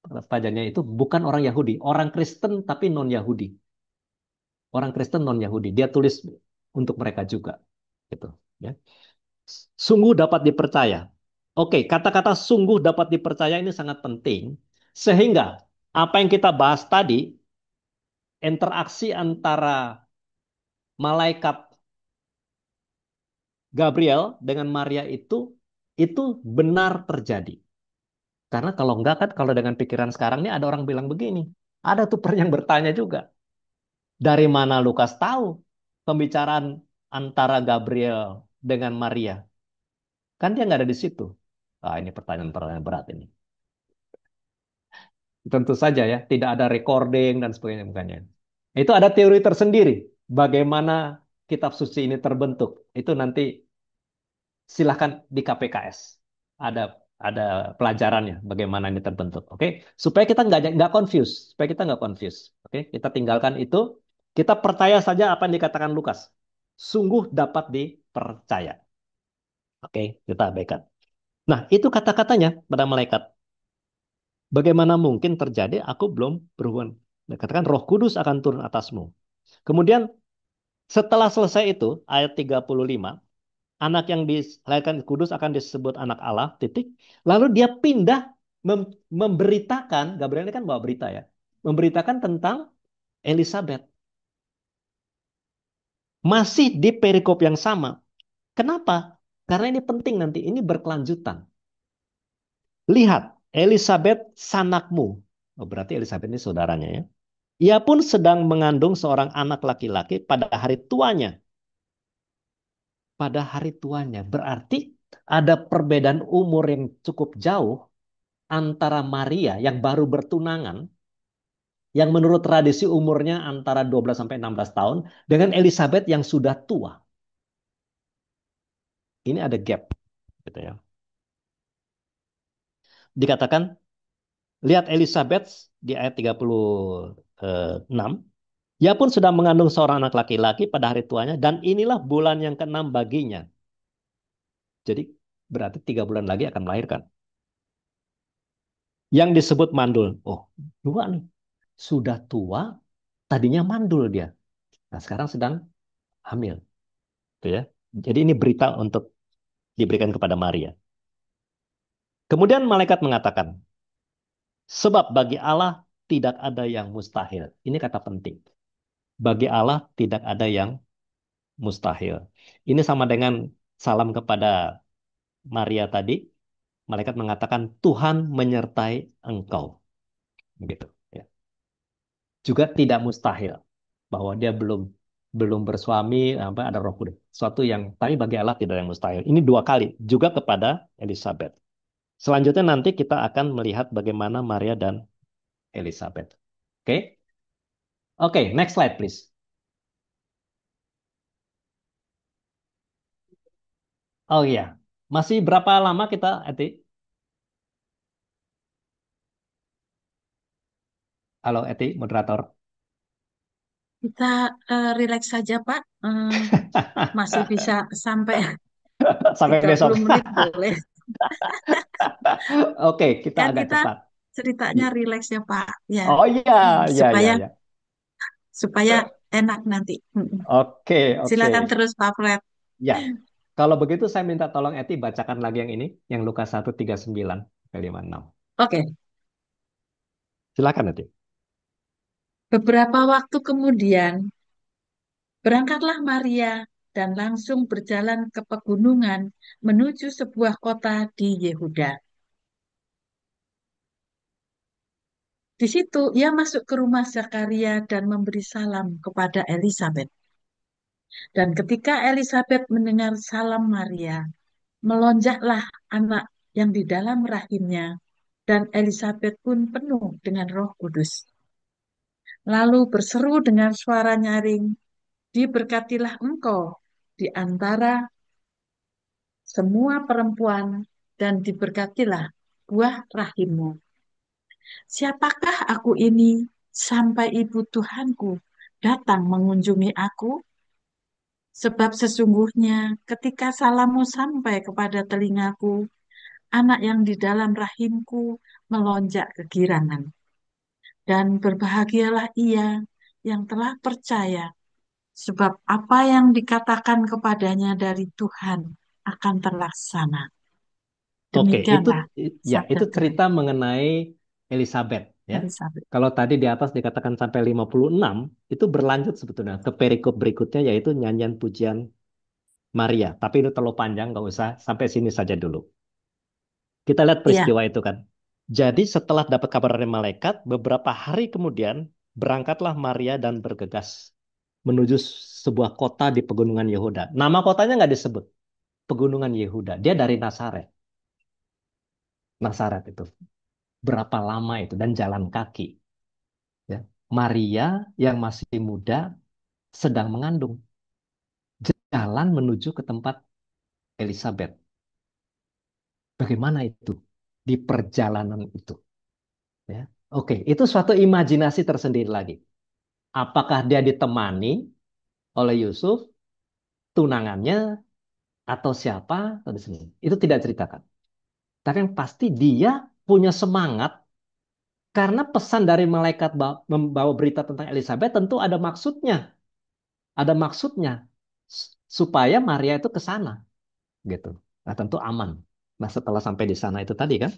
pajannya itu bukan orang Yahudi, orang Kristen tapi non Yahudi, orang Kristen non Yahudi. Dia tulis untuk mereka juga, gitu. Ya. Sungguh dapat dipercaya. Oke, kata-kata sungguh dapat dipercaya ini sangat penting, sehingga apa yang kita bahas tadi, interaksi antara malaikat Gabriel dengan Maria itu benar terjadi. Karena kalau enggak kan, kalau dengan pikiran sekarang nih ada orang bilang begini. Ada tuh yang bertanya juga. Dari mana Lukas tahu pembicaraan antara Gabriel dengan Maria? Kan dia nggak ada di situ. Ah, ini pertanyaan-pertanyaan berat ini. Tentu saja ya, tidak ada recording dan sebagainya bukannya. Itu ada teori tersendiri. Bagaimana kitab suci ini terbentuk. Itu nanti silahkan di KPKS. Ada ada pelajarannya bagaimana ini terbentuk. Oke, supaya kita nggak confuse, supaya kita nggak confuse. Oke, kita tinggalkan itu. Kita percaya saja apa yang dikatakan Lukas. Sungguh dapat dipercaya. Oke, kita abaikan. Nah, itu kata-katanya pada malaikat. Bagaimana mungkin terjadi? Aku belum berhubungan. Katakan Roh Kudus akan turun atasmu. Kemudian setelah selesai itu, ayat 35, anak yang dilahirkan kudus akan disebut anak Allah, titik. Lalu dia pindah memberitakan, Gabriel ini kan bawa berita ya, memberitakan tentang Elizabeth. Masih di perikop yang sama. Kenapa? Karena ini penting nanti, ini berkelanjutan. Lihat, Elizabeth sanakmu. Oh, berarti Elizabeth ini saudaranya ya. Ia pun sedang mengandung seorang anak laki-laki pada hari tuanya. Pada hari tuanya. Berarti ada perbedaan umur yang cukup jauh antara Maria yang baru bertunangan, yang menurut tradisi umurnya antara 12 sampai 16 tahun, dengan Elizabeth yang sudah tua. Ini ada gap, gitu ya. Dikatakan, lihat Elizabeth di ayat 36, ia pun sudah mengandung seorang anak laki-laki pada hari tuanya, dan inilah bulan yang keenam baginya. Jadi berarti 3 bulan lagi akan melahirkan. Yang disebut mandul. Oh, dua nih. Sudah tua, tadinya mandul dia. Nah, sekarang sedang hamil. Gitu ya. Jadi ini berita untuk diberikan kepada Maria. Kemudian malaikat mengatakan, sebab bagi Allah tidak ada yang mustahil. Ini kata penting. Bagi Allah tidak ada yang mustahil. Ini sama dengan salam kepada Maria tadi. Malaikat mengatakan, Tuhan menyertai engkau. Begitu. Ya. Juga tidak mustahil bahwa dia belum belum bersuami, apa ada Roh Kudus. Suatu yang tapi bagi Allah tidak ada yang mustahil. Ini 2 kali juga kepada Elizabeth. Selanjutnya nanti kita akan melihat bagaimana Maria dan Elizabeth. Oke? Oke, next slide please. Oh iya, masih berapa lama kita, Eti? Halo Eti, moderator. Kita relax saja, Pak. Masih bisa sampai Sampai besok. 30 menit boleh. Oke, kita Kan agak kita cepat. ceritanya relax ya, Pak. Ya, Oh iya, iya, iya, supaya iya. supaya enak nanti. Oke, oke. Silakan terus, Pak Fred. Ya, kalau begitu saya minta tolong Eti bacakan lagi yang ini, yang Lukas 1:39 ke 56. Oke. Silakan Eti. Beberapa waktu kemudian, berangkatlah Maria dan langsung berjalan ke pegunungan menuju sebuah kota di Yehuda. Di situ ia masuk ke rumah Zakaria dan memberi salam kepada Elizabeth. Dan ketika Elizabeth mendengar salam Maria, melonjaklah anak yang di dalam rahimnya, dan Elizabeth pun penuh dengan Roh Kudus. Lalu berseru dengan suara nyaring, diberkatilah engkau di antara semua perempuan, dan diberkatilah buah rahimmu. Siapakah aku ini sampai ibu Tuhanku datang mengunjungi aku? Sebab sesungguhnya ketika salammu sampai kepada telingaku, anak yang di dalam rahimku melonjak kegirangan. Dan berbahagialah ia yang telah percaya, sebab apa yang dikatakan kepadanya dari Tuhan akan terlaksana. Oke, itu Demikianlah ya sabda itu Tuhan. cerita mengenai Elizabeth ya. Elizabeth. Kalau tadi di atas dikatakan sampai 56, itu berlanjut sebetulnya ke perikop berikutnya yaitu nyanyian pujian Maria. Tapi itu terlalu panjang, nggak usah. Sampai sini saja dulu. Kita lihat Iya, peristiwa itu kan. Jadi setelah dapat kabar dari malaikat, beberapa hari kemudian berangkatlah Maria dan bergegas menuju sebuah kota di pegunungan Yehuda. Nama kotanya nggak disebut, pegunungan Yehuda. Dia dari Nazaret. Nazaret itu. Berapa lama itu dan jalan kaki. Ya. Maria yang masih muda sedang mengandung. Jalan menuju ke tempat Elizabeth. Bagaimana itu di perjalanan itu? Ya. Oke, itu suatu imajinasi tersendiri lagi. Apakah dia ditemani oleh Yusuf, tunangannya, atau siapa? Atau di sini? Itu tidak ceritakan. Tapi yang pasti dia punya semangat karena pesan dari malaikat membawa berita tentang Elizabeth tentu ada maksudnya. Ada maksudnya supaya Maria itu ke sana gitu. Nah, tentu aman. Nah, setelah sampai di sana itu tadi kan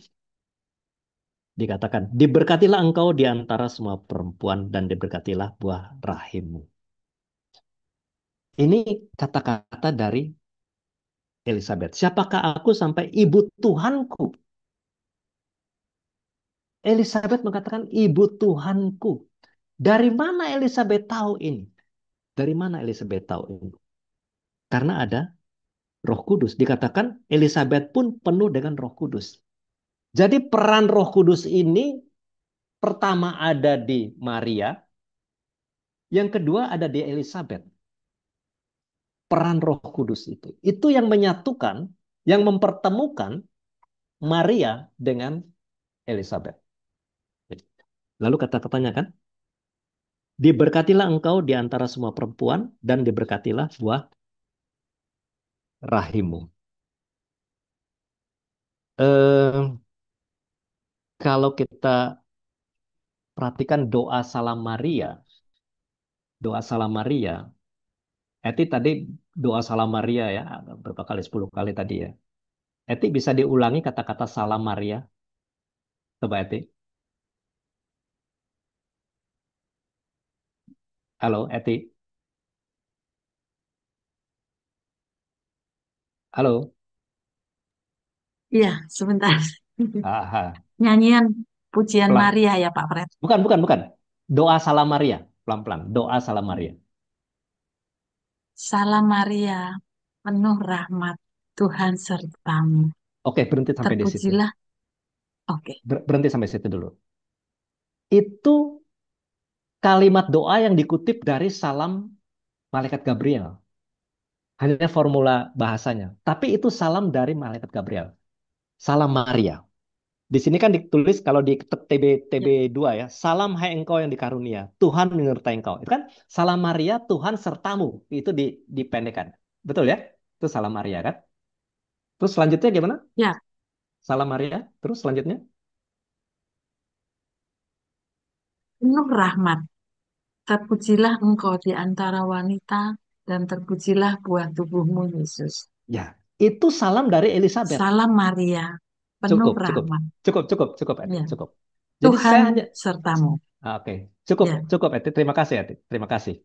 dikatakan, diberkatilah engkau di antara semua perempuan dan diberkatilah buah rahimmu. Ini kata-kata dari Elizabeth. Siapakah aku sampai ibu Tuhanku? Elizabeth mengatakan ibu Tuhanku. Dari mana Elizabeth tahu ini? Dari mana Elizabeth tahu ini? Karena ada Roh Kudus. Dikatakan Elizabeth pun penuh dengan Roh Kudus. Jadi peran Roh Kudus ini pertama ada di Maria, yang kedua ada di Elizabeth. Peran Roh Kudus itu yang menyatukan, yang mempertemukan Maria dengan Elizabeth. Lalu kata-katanya kan, diberkatilah engkau di antara semua perempuan dan diberkatilah buah rahimmu. Eh, Kalau kita perhatikan doa salam Maria, Eti tadi doa salam Maria ya, berapa kali, 10 kali tadi ya. Eti bisa diulangi kata-kata salam Maria, coba Eti. Halo Eti, halo. iya, sebentar. Aha. Nyanyian Pujian Pelan. Maria ya Pak Fred. Bukan, bukan, bukan. Doa salam Maria, pelan-pelan. Doa salam Maria. Salam Maria, penuh rahmat, Tuhan sertamu. Oke, berhenti sampai di situ. Terpujilah. Oke. Berhenti sampai situ dulu. Itu kalimat doa yang dikutip dari salam malaikat Gabriel. Hanya formula bahasanya. Tapi itu salam dari malaikat Gabriel. Salam Maria. Di sini kan ditulis kalau di Ya. TB2 ya, salam hai engkau yang dikarunia, Tuhan menyertai engkau. Itu kan salam Maria, Tuhan sertamu. Itu dipendekkan. Betul ya? Itu salam Maria kan? Terus selanjutnya gimana? Ya, Salam Maria. Terus selanjutnya? penuh rahmat. Terpujilah engkau di antara wanita dan terpujilah buah tubuhmu Yesus. Ya, itu salam dari Elizabeth. Salam Maria, penuh Cukup, cukup. rahmat. Cukup, Eti. Ya, Cukup. Jadi Tuhan saya hanya, sertamu. oke. Cukup, Ya, cukup, Eti. Terima kasih, Eti. Terima kasih.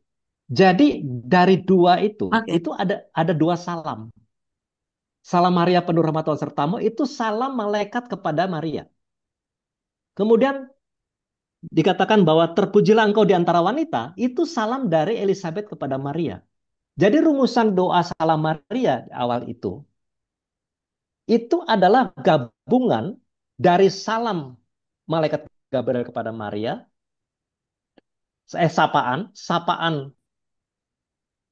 Jadi dari dua oke. itu ada dua salam. Salam Maria penuh rahmat Tuhan sertamu itu salam malaikat kepada Maria. Kemudian dikatakan bahwa terpujilah engkau di antara wanita, itu salam dari Elizabeth kepada Maria. Jadi rumusan doa salam Maria di awal itu adalah gabungan dari salam malaikat Gabriel kepada Maria, sapaan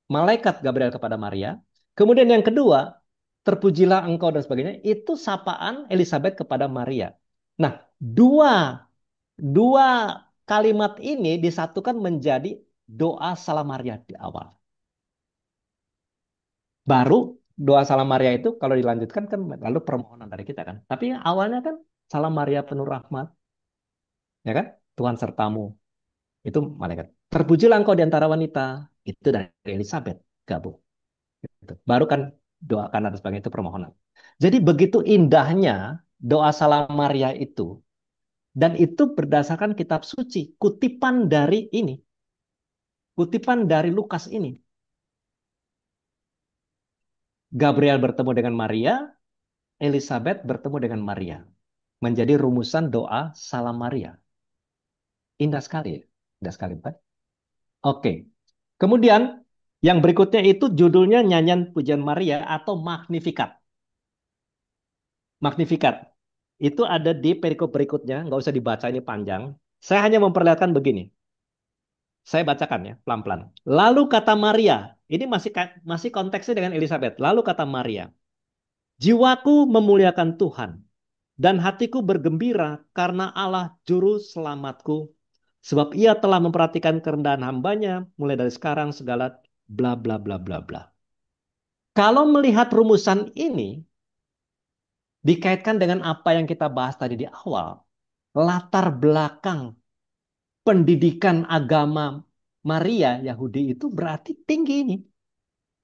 malaikat Gabriel kepada Maria. Kemudian yang kedua, terpujilah engkau dan sebagainya, itu sapaan Elizabeth kepada Maria. Nah, dua dua kalimat ini disatukan menjadi doa salam Maria di awal. Baru doa salam Maria itu kalau dilanjutkan kan lalu permohonan dari kita kan. Tapi awalnya kan salam Maria penuh rahmat, ya kan? Tuhan sertamu. Itu malaikat. Terpujilah engkau di antara wanita. Itu dari Elizabeth gabung. Gitu. Baru kan doakan dan sebagainya itu permohonan. Jadi begitu indahnya doa salam Maria itu. Dan itu berdasarkan kitab suci. Kutipan dari ini. Kutipan dari Lukas ini. Gabriel bertemu dengan Maria, Elizabeth bertemu dengan Maria. Menjadi rumusan doa Salam Maria. Indah sekali ya. Indah sekali, bukan? Oke. Kemudian yang berikutnya itu judulnya nyanyian pujian Maria atau Magnificat. Magnificat. Itu ada di perikop berikutnya, nggak usah dibaca ini panjang. Saya hanya memperlihatkan begini. Saya bacakan ya, pelan-pelan. Lalu kata Maria, ini masih konteksnya dengan Elizabeth. Lalu kata Maria, jiwaku memuliakan Tuhan dan hatiku bergembira karena Allah juru selamatku. Sebab ia telah memperhatikan kerendahan hambanya mulai dari sekarang segala bla bla bla bla bla. Kalau melihat rumusan ini dikaitkan dengan apa yang kita bahas tadi di awal, latar belakang pendidikan agama Maria Yahudi itu berarti tinggi ini.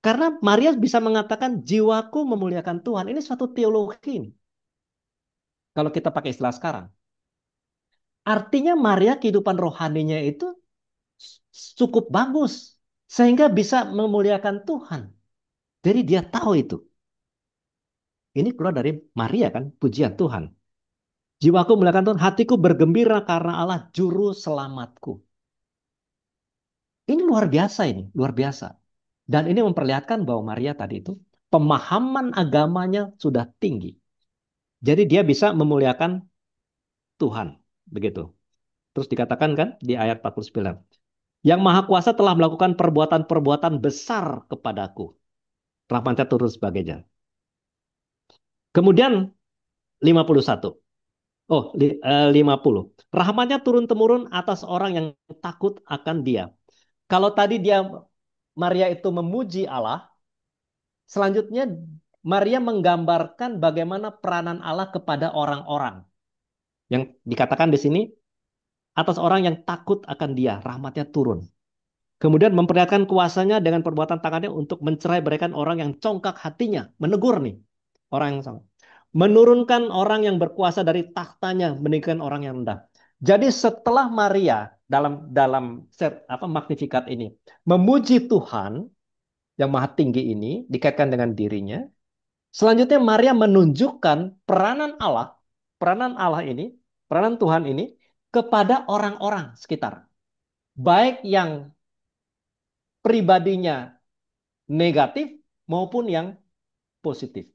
Karena Maria bisa mengatakan jiwaku memuliakan Tuhan. Ini suatu teologi ini. Kalau kita pakai istilah sekarang. Artinya Maria kehidupan rohaninya itu cukup bagus. Sehingga bisa memuliakan Tuhan. Jadi dia tahu itu. Ini keluar dari Maria kan, pujian Tuhan. Jiwaku memuliakan Tuhan, hatiku bergembira karena Allah juru selamatku. Ini luar biasa ini, luar biasa. Dan ini memperlihatkan bahwa Maria tadi itu pemahaman agamanya sudah tinggi. Jadi dia bisa memuliakan Tuhan, begitu. Terus dikatakan kan di ayat 49. Yang Maha Kuasa telah melakukan perbuatan-perbuatan besar kepadaku. Rahmatnya turun sebagainya. Kemudian 51. 50. Rahmatnya turun-temurun atas orang yang takut akan dia. Kalau tadi Maria itu memuji Allah, selanjutnya Maria menggambarkan bagaimana peranan Allah kepada orang-orang. Yang dikatakan di sini, atas orang yang takut akan dia, rahmatnya turun. Kemudian memperlihatkan kuasanya dengan perbuatan tangannya untuk mencerai beraikan orang yang congkak hatinya. Menegur nih, orang yang sama. Menurunkan orang yang berkuasa dari tahtanya, meninggikan orang yang rendah. Jadi setelah Maria dalam Magnificat ini memuji Tuhan yang maha tinggi ini dikaitkan dengan dirinya, selanjutnya Maria menunjukkan peranan Allah ini, peranan Tuhan ini kepada orang-orang sekitar. Baik yang pribadinya negatif maupun yang positif.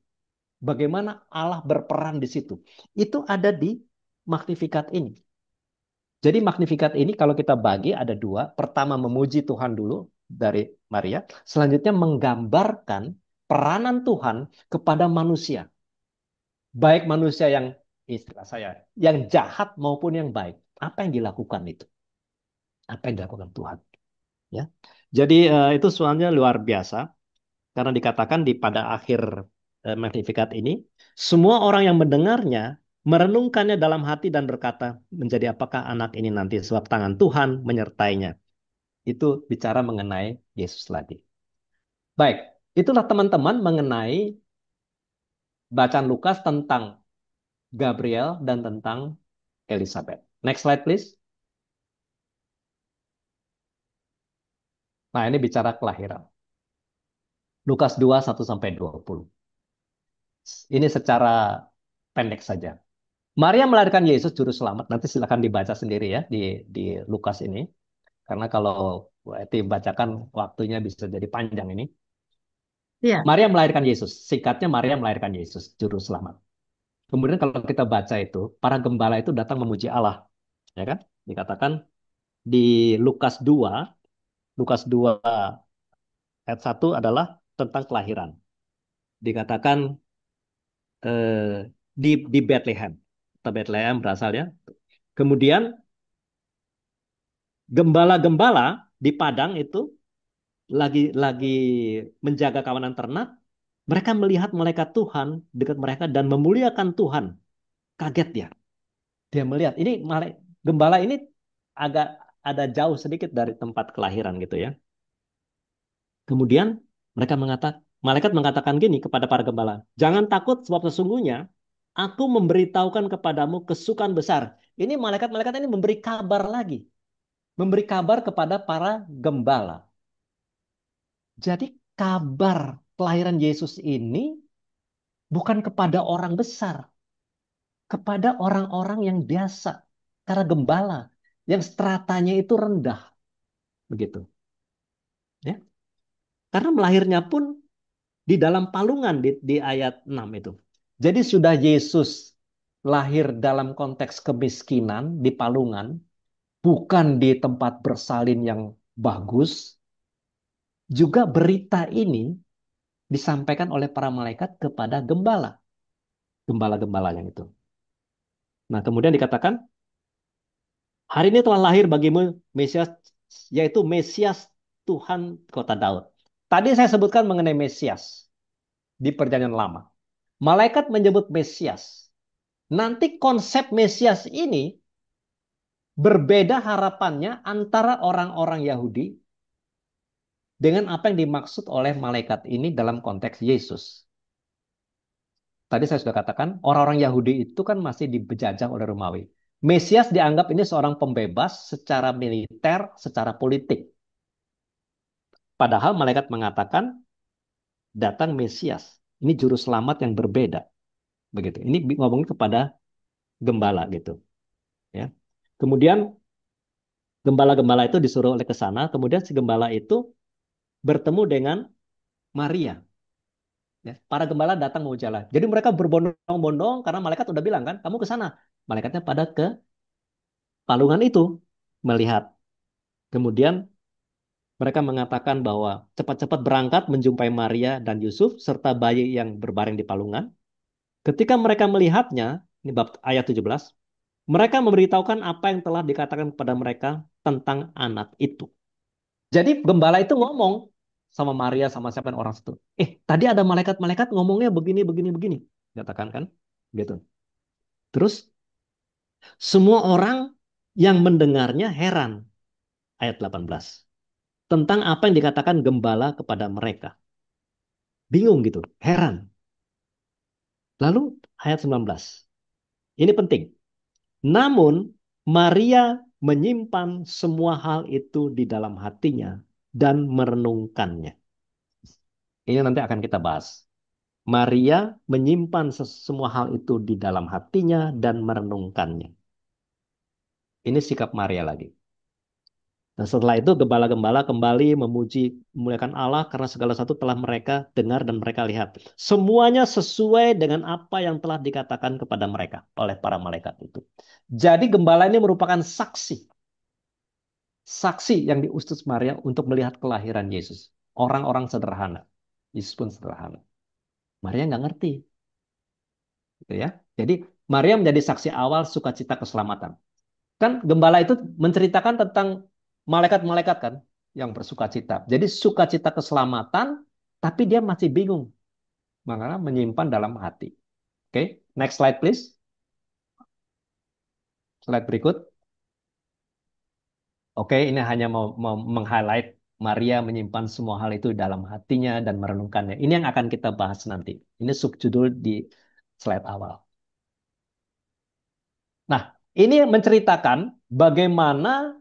Bagaimana Allah berperan di situ. Itu ada di Magnificat ini. Jadi Magnificat ini kalau kita bagi ada dua. Pertama memuji Tuhan dulu dari Maria. Selanjutnya menggambarkan peranan Tuhan kepada manusia. Baik manusia yang istilah saya, yang jahat maupun yang baik. Apa yang dilakukan itu? Apa yang dilakukan Tuhan? Ya. Jadi itu soalnya luar biasa. Karena dikatakan pada akhir Magnificat ini, semua orang yang mendengarnya merenungkannya dalam hati dan berkata, menjadi apakah anak ini nanti sebab tangan Tuhan menyertainya. Itu bicara mengenai Yesus lagi. Baik, itulah teman-teman mengenai bacaan Lukas tentang Gabriel dan tentang Elizabeth. Next slide please. Nah, ini bicara kelahiran. Lukas 2, 1-20. Ini secara pendek saja. Maria melahirkan Yesus juru selamat. Nanti silakan dibaca sendiri ya di Lukas ini. Karena kalau itu bacakan waktunya bisa jadi panjang ini. Iya. Maria melahirkan Yesus. Singkatnya Maria melahirkan Yesus juru selamat. Kemudian kalau kita baca itu, para gembala itu datang memuji Allah. Ya kan? Dikatakan di Lukas 2, Lukas 2 ayat 1 adalah tentang kelahiran. Dikatakan di Bethlehem. Atau Bethlehem berasal ya. Kemudian gembala-gembala di padang itu lagi menjaga kawanan ternak, mereka melihat malaikat Tuhan dekat mereka dan memuliakan Tuhan. Kaget dia. Dia melihat ini gembala ini agak ada jauh sedikit dari tempat kelahiran gitu ya. Kemudian malaikat mengatakan gini kepada para gembala, "Jangan takut sebab sesungguhnya aku memberitahukan kepadamu kesukaan besar." Ini malaikat-malaikat ini memberi kabar lagi, memberi kabar kepada para gembala. Jadi kabar kelahiran Yesus ini bukan kepada orang besar, kepada orang-orang yang biasa, para gembala yang stratanya itu rendah, begitu. Ya. Karena melahirnya pun di dalam palungan di ayat 6 itu. Jadi sudah Yesus lahir dalam konteks kemiskinan di palungan, bukan di tempat bersalin yang bagus. Juga berita ini disampaikan oleh para malaikat kepada gembala, gembala-gembala yang itu. Nah, kemudian dikatakan, hari ini telah lahir bagimu Mesias, yaitu Mesias Tuhan kota Daud. Tadi saya sebutkan mengenai Mesias di Perjanjian Lama. Malaikat menyebut Mesias. Nanti konsep Mesias ini berbeda harapannya antara orang-orang Yahudi dengan apa yang dimaksud oleh malaikat ini dalam konteks Yesus. Tadi saya sudah katakan, orang-orang Yahudi itu kan masih dijajah oleh Romawi. Mesias dianggap ini seorang pembebas secara militer, secara politik. Padahal malaikat mengatakan, datang Mesias. Ini juru selamat yang berbeda. Begitu. Ini ngomongin kepada gembala gitu. Ya. Kemudian gembala-gembala itu disuruh oleh ke sana. Kemudian si gembala itu bertemu dengan Maria. Ya. Para gembala datang mau jalan. Jadi mereka berbondong-bondong karena malaikat udah bilang kan, kamu ke sana. Malaikatnya pada ke palungan itu melihat. Kemudian mereka mengatakan bahwa cepat-cepat berangkat menjumpai Maria dan Yusuf serta bayi yang berbaring di palungan. Ketika mereka melihatnya, ini bab ayat 17, mereka memberitahukan apa yang telah dikatakan kepada mereka tentang anak itu. Jadi gembala itu ngomong sama Maria sama siapa orang itu. Tadi ada malaikat-malaikat ngomongnya begini, begini, begini. Katakan kan? Gitu. Terus semua orang yang mendengarnya heran. Ayat 18. Tentang apa yang dikatakan gembala kepada mereka. Bingung gitu, heran. Lalu ayat 19. Ini penting. Namun Maria menyimpan semua hal itu di dalam hatinya dan merenungkannya. Ini nanti akan kita bahas. Maria menyimpan semua hal itu di dalam hatinya dan merenungkannya. Ini sikap Maria lagi. Dan setelah itu gembala-gembala kembali memuliakan Allah karena segala sesuatu telah mereka dengar dan mereka lihat. Semuanya sesuai dengan apa yang telah dikatakan kepada mereka oleh para malaikat itu. Jadi gembala ini merupakan saksi. Saksi yang diutus Maria untuk melihat kelahiran Yesus. Orang-orang sederhana. Yesus pun sederhana. Maria nggak ngerti. Gitu ya. Jadi Maria menjadi saksi awal sukacita keselamatan. Kan gembala itu menceritakan tentang malaikat-malaikat kan yang bersukacita. Jadi sukacita keselamatan, tapi dia masih bingung. Makanya menyimpan dalam hati. Oke, next slide please. Slide berikut. Oke, ini hanya mau meng-highlight Maria menyimpan semua hal itu dalam hatinya dan merenungkannya. Ini yang akan kita bahas nanti. Ini subjudul di slide awal. Nah, ini menceritakan bagaimana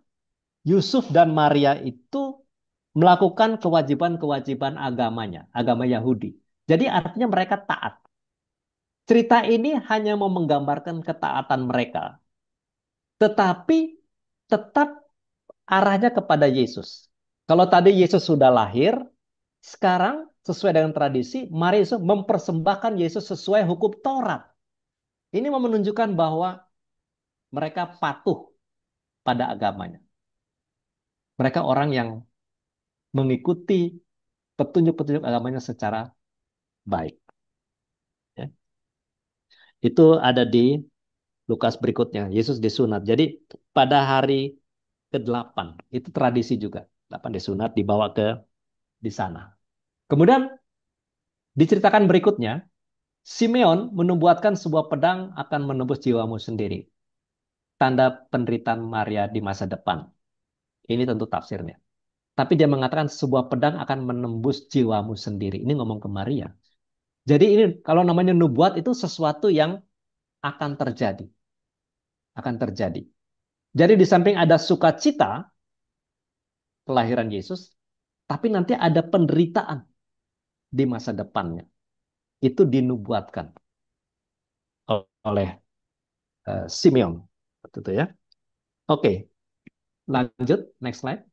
Yusuf dan Maria itu melakukan kewajiban-kewajiban agamanya, agama Yahudi. Jadi artinya mereka taat. Cerita ini hanya mau menggambarkan ketaatan mereka, tetapi tetap arahnya kepada Yesus. Kalau tadi Yesus sudah lahir, sekarang sesuai dengan tradisi, mari Yesus mempersembahkan Yesus sesuai hukum Taurat. Ini mau menunjukkan bahwa mereka patuh pada agamanya. Mereka orang yang mengikuti petunjuk-petunjuk agamanya secara baik. Ya. Itu ada di Lukas berikutnya. Yesus disunat. Jadi pada hari ke-8, itu tradisi juga. 8 disunat, dibawa ke di sana. Kemudian diceritakan berikutnya, Simeon menubuatkan sebuah pedang akan menembus jiwamu sendiri. Tanda penderitaan Maria di masa depan. Ini tentu tafsirnya. Tapi dia mengatakan sebuah pedang akan menembus jiwamu sendiri. Ini ngomong ke Maria. Jadi ini kalau namanya nubuat itu sesuatu yang akan terjadi. Akan terjadi. Jadi di samping ada sukacita kelahiran Yesus, tapi nanti ada penderitaan. di masa depannya. Itu dinubuatkan oleh Simeon. Itu ya. Oke, lanjut. Next slide.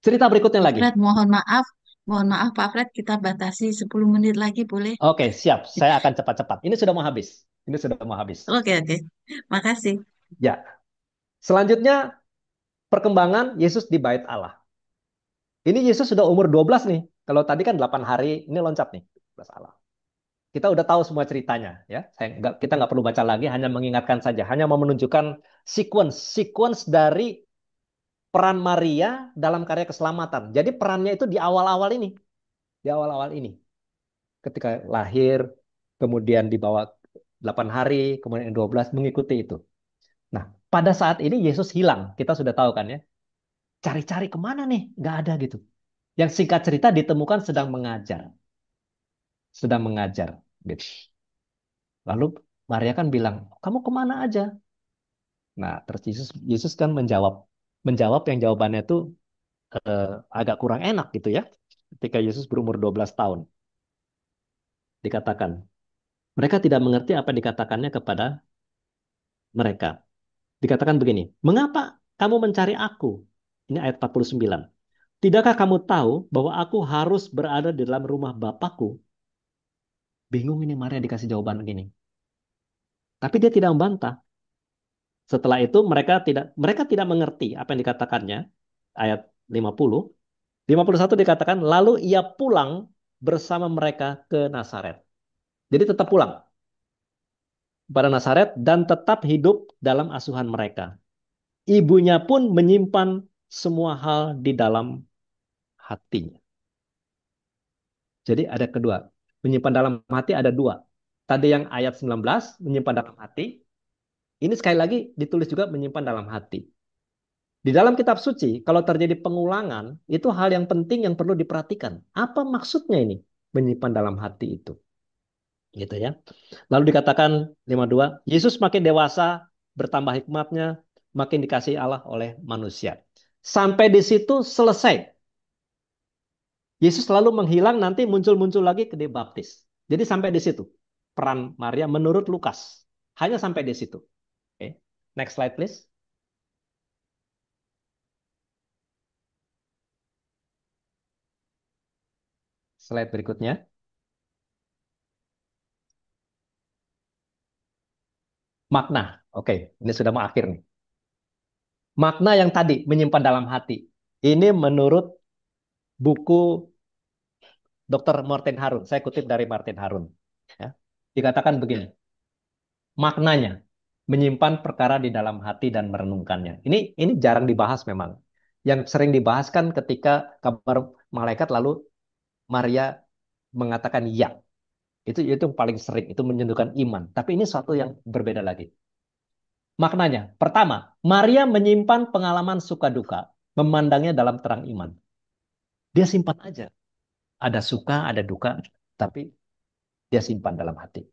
Cerita berikutnya Pak lagi. Fred, mohon maaf Pak Fred, kita batasi 10 menit lagi boleh? Oke, siap. Saya akan cepat-cepat. Ini sudah mau habis. Ini sudah mau habis. Oke, oke. Makasih. Ya. Selanjutnya perkembangan Yesus di Bait Allah. Ini Yesus sudah umur 12 nih. Kalau tadi kan 8 hari, ini loncat nih. 12 Allah. Kita udah tahu semua ceritanya ya. Kita nggak perlu baca lagi, hanya mengingatkan saja, hanya mau menunjukkan sequence dari peran Maria dalam karya keselamatan. Jadi perannya itu di awal-awal ini, ketika lahir, kemudian dibawa 8 hari, kemudian 12 mengikuti itu. Nah, pada saat ini Yesus hilang, kita sudah tahu kan ya. Cari-cari kemana nih? Nggak ada gitu. Yang singkat cerita ditemukan sedang mengajar, gitu. Lalu Maria kan bilang, kamu kemana aja? Nah, terus Yesus kan menjawab yang jawabannya itu eh, agak kurang enak gitu ya. Ketika Yesus berumur 12 tahun, dikatakan, mereka tidak mengerti apa yang dikatakannya kepada mereka. Dikatakan begini, mengapa kamu mencari aku? Ini ayat 49. Tidakkah kamu tahu bahwa aku harus berada di dalam rumah Bapakku? Bingung ini Maria dikasih jawaban begini. Tapi dia tidak membantah. Setelah itu mereka tidak mengerti apa yang dikatakannya. Ayat 50. 51 dikatakan, lalu ia pulang bersama mereka ke Nazaret. Jadi tetap pulang pada Nazaret dan tetap hidup dalam asuhan mereka. Ibunya pun menyimpan semua hal di dalam hatinya. Jadi ada kedua. Menyimpan dalam hati ada dua. Tadi yang ayat 19, menyimpan dalam hati. Ini sekali lagi ditulis juga menyimpan dalam hati. Di dalam kitab suci, kalau terjadi pengulangan, itu hal yang penting yang perlu diperhatikan. Apa maksudnya ini? Menyimpan dalam hati itu. Gitu ya. Lalu dikatakan 52, Yesus makin dewasa, bertambah hikmatnya, makin dikasihi Allah oleh manusia. Sampai di situ selesai. Yesus selalu menghilang, nanti muncul-muncul lagi ke dibaptis. Jadi sampai di situ. Peran Maria menurut Lukas. Hanya sampai di situ. Oke. Next slide please. Slide berikutnya. Makna. Oke, ini sudah mau akhir nih. Makna yang tadi menyimpan dalam hati. Ini menurut buku Dr. Martin Harun. Saya kutip dari Martin Harun. Ya. Dikatakan begini. Maknanya menyimpan perkara di dalam hati dan merenungkannya. Ini jarang dibahas memang. Yang sering dibahas kan ketika kabar malaikat lalu Maria mengatakan ya. Itu yang paling sering, itu menyentuhkan iman. Tapi ini suatu yang berbeda lagi. Maknanya, pertama, Maria menyimpan pengalaman suka duka, memandangnya dalam terang iman. Dia simpan aja. Ada suka, ada duka, tapi dia simpan dalam hati.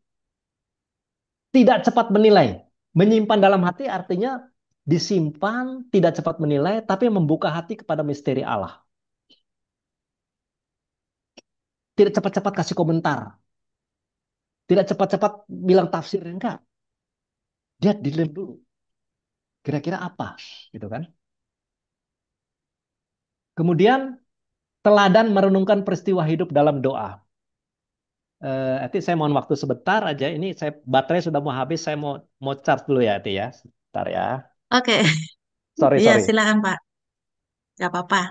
Tidak cepat menilai. Menyimpan dalam hati artinya disimpan, tidak cepat menilai, tapi membuka hati kepada misteri Allah. Tidak cepat-cepat kasih komentar. Tidak cepat-cepat bilang tafsir. Enggak. Dia dilem dulu. Kira-kira apa? Gitu kan. Kemudian teladan merenungkan peristiwa hidup dalam doa. Ati, saya mohon waktu sebentar aja. Ini baterai sudah mau habis. Saya mau charge dulu ya, Ati ya. Sebentar ya. Oke. Sorry, Iya, sorry. silakan Pak. Gak apa-apa.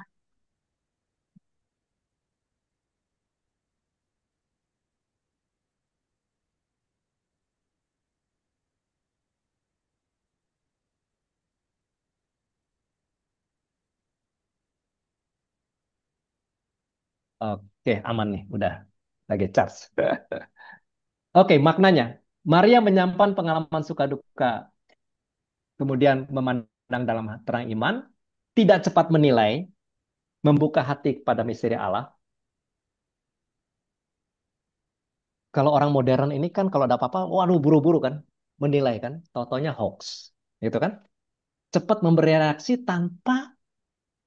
Oke, aman nih. Udah lagi charge. Oke, maknanya. Maria menyimpan pengalaman suka duka, kemudian memandang dalam terang iman, tidak cepat menilai, membuka hati kepada misteri Allah. Kalau orang modern ini kan kalau ada apa-apa, waduh buru-buru kan, menilai kan, tau-taunya hoax, gitu kan? Cepat memberi reaksi tanpa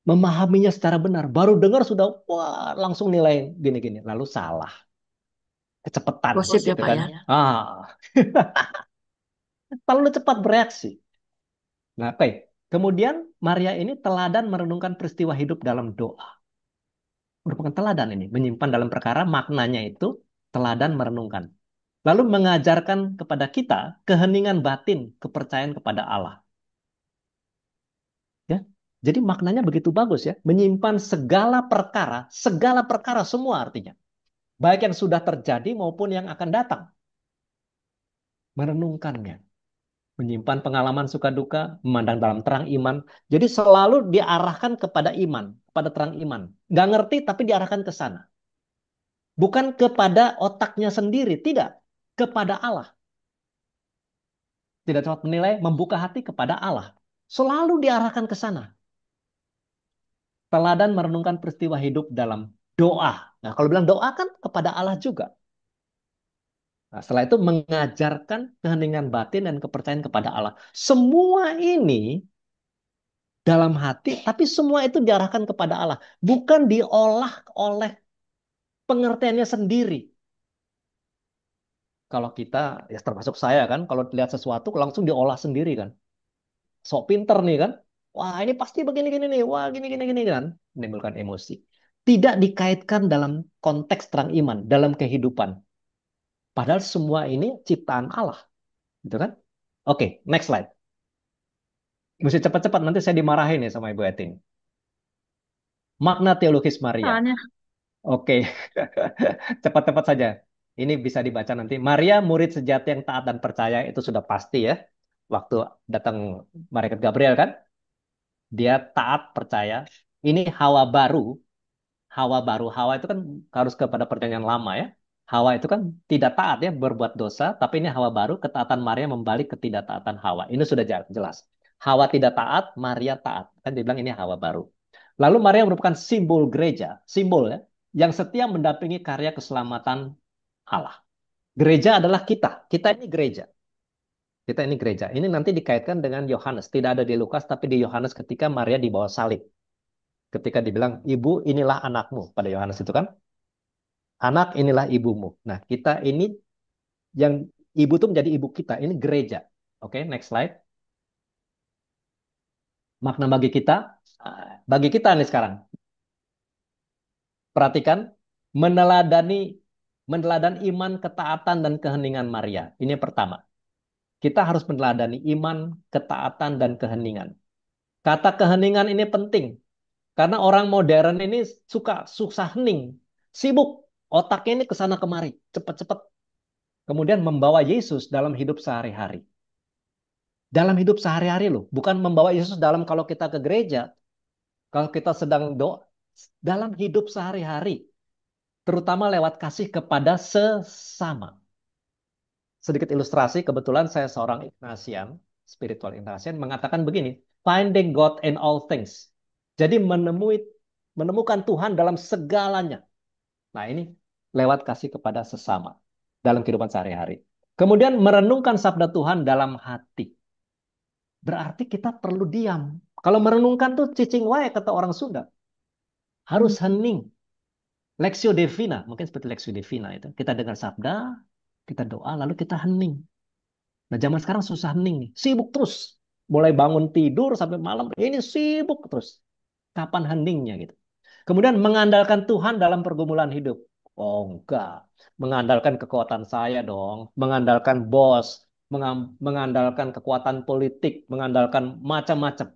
memahaminya secara benar. Baru dengar sudah, wah, langsung nilai gini-gini. Lalu salah, kecepatan, Gosip ya gitu Pak kan. ya. Terlalu cepat bereaksi. Nah, oke. Kemudian Maria ini teladan merenungkan peristiwa hidup dalam doa. Merupakan teladan ini, menyimpan dalam perkara maknanya itu teladan merenungkan. Lalu mengajarkan kepada kita keheningan batin, kepercayaan kepada Allah. Ya. Jadi maknanya begitu bagus ya, menyimpan segala perkara semua artinya. Baik yang sudah terjadi maupun yang akan datang. Merenungkannya. Menyimpan pengalaman suka duka, memandang dalam terang iman. Jadi selalu diarahkan kepada iman, kepada terang iman. Nggak ngerti tapi diarahkan ke sana. Bukan kepada otaknya sendiri, tidak. Kepada Allah. Tidak dapat menilai, membuka hati kepada Allah. Selalu diarahkan ke sana. Teladan merenungkan peristiwa hidup dalam doa. Nah, kalau bilang doa kan kepada Allah juga. Nah, setelah itu mengajarkan keheningan batin dan kepercayaan kepada Allah. Semua ini dalam hati, tapi semua itu diarahkan kepada Allah. Bukan diolah oleh pengertiannya sendiri. Kalau kita, ya termasuk saya kan, kalau lihat sesuatu langsung diolah sendiri kan. Sok pinter nih kan. Wah ini pasti begini-gini nih. Wah gini-gini kan. Menimbulkan emosi. Tidak dikaitkan dalam konteks terang iman, dalam kehidupan. Padahal semua ini ciptaan Allah. Gitu kan? Oke, next slide. Mesti cepat-cepat, nanti saya dimarahin nih sama Ibu Etin. Makna teologis Maria. Soalnya Oke, cepat-cepat saja. Ini bisa dibaca nanti. Maria, murid sejati yang taat dan percaya, itu sudah pasti ya. Waktu datang malaikat Gabriel kan, dia taat, percaya. Ini Hawa baru, Hawa baru. Hawa itu kan harus kepada perjanjian lama ya. Hawa itu kan tidak taat ya, berbuat dosa. Tapi ini Hawa baru, ketaatan Maria membalik ketidaktaatan Hawa. Ini sudah jelas. Hawa tidak taat, Maria taat. Kan dibilang ini Hawa baru. Lalu Maria merupakan simbol gereja, simbol ya, yang setia mendampingi karya keselamatan Allah. Gereja adalah kita. Kita ini gereja. Kita ini gereja. Ini nanti dikaitkan dengan Yohanes. Tidak ada di Lukas, tapi di Yohanes ketika Maria dibawa salib. Ketika dibilang, ibu inilah anakmu. Pada Yohanes itu kan. Anak inilah ibumu. Nah, kita ini yang ibu itu menjadi ibu kita. Ini gereja. Oke, next slide. Makna bagi kita. Bagi kita nih sekarang. Perhatikan. Meneladan iman, ketaatan, dan keheningan Maria. Ini yang pertama. Kita harus meneladani iman, ketaatan, dan keheningan. Kata keheningan ini penting. Karena orang modern ini suka susah hening. Sibuk. Otaknya ini kesana kemari. Cepat-cepat. Kemudian membawa Yesus dalam hidup sehari-hari. Dalam hidup sehari-hari loh. Bukan membawa Yesus dalam kalau kita ke gereja. Kalau kita sedang doa. Dalam hidup sehari-hari. Terutama lewat kasih kepada sesama. Sedikit ilustrasi, kebetulan saya seorang Ignatian, spiritual Ignatian, mengatakan begini, finding God in all things. Jadi menemukan Tuhan dalam segalanya. Nah ini lewat kasih kepada sesama dalam kehidupan sehari-hari. Kemudian merenungkan sabda Tuhan dalam hati. Berarti kita perlu diam. Kalau merenungkan tuh cicing wae kata orang Sunda. Harus hening. Lexio Divina, mungkin seperti Lexio Divina itu. Kita dengar sabda, kita doa, lalu kita hening. Nah, zaman sekarang susah hening nih. Sibuk terus. Mulai bangun tidur sampai malam, ini sibuk terus. Kapan heningnya gitu. Kemudian mengandalkan Tuhan dalam pergumulan hidup. Oh, enggak. Mengandalkan kekuatan saya dong. Mengandalkan bos. Mengandalkan kekuatan politik. Mengandalkan macam-macam.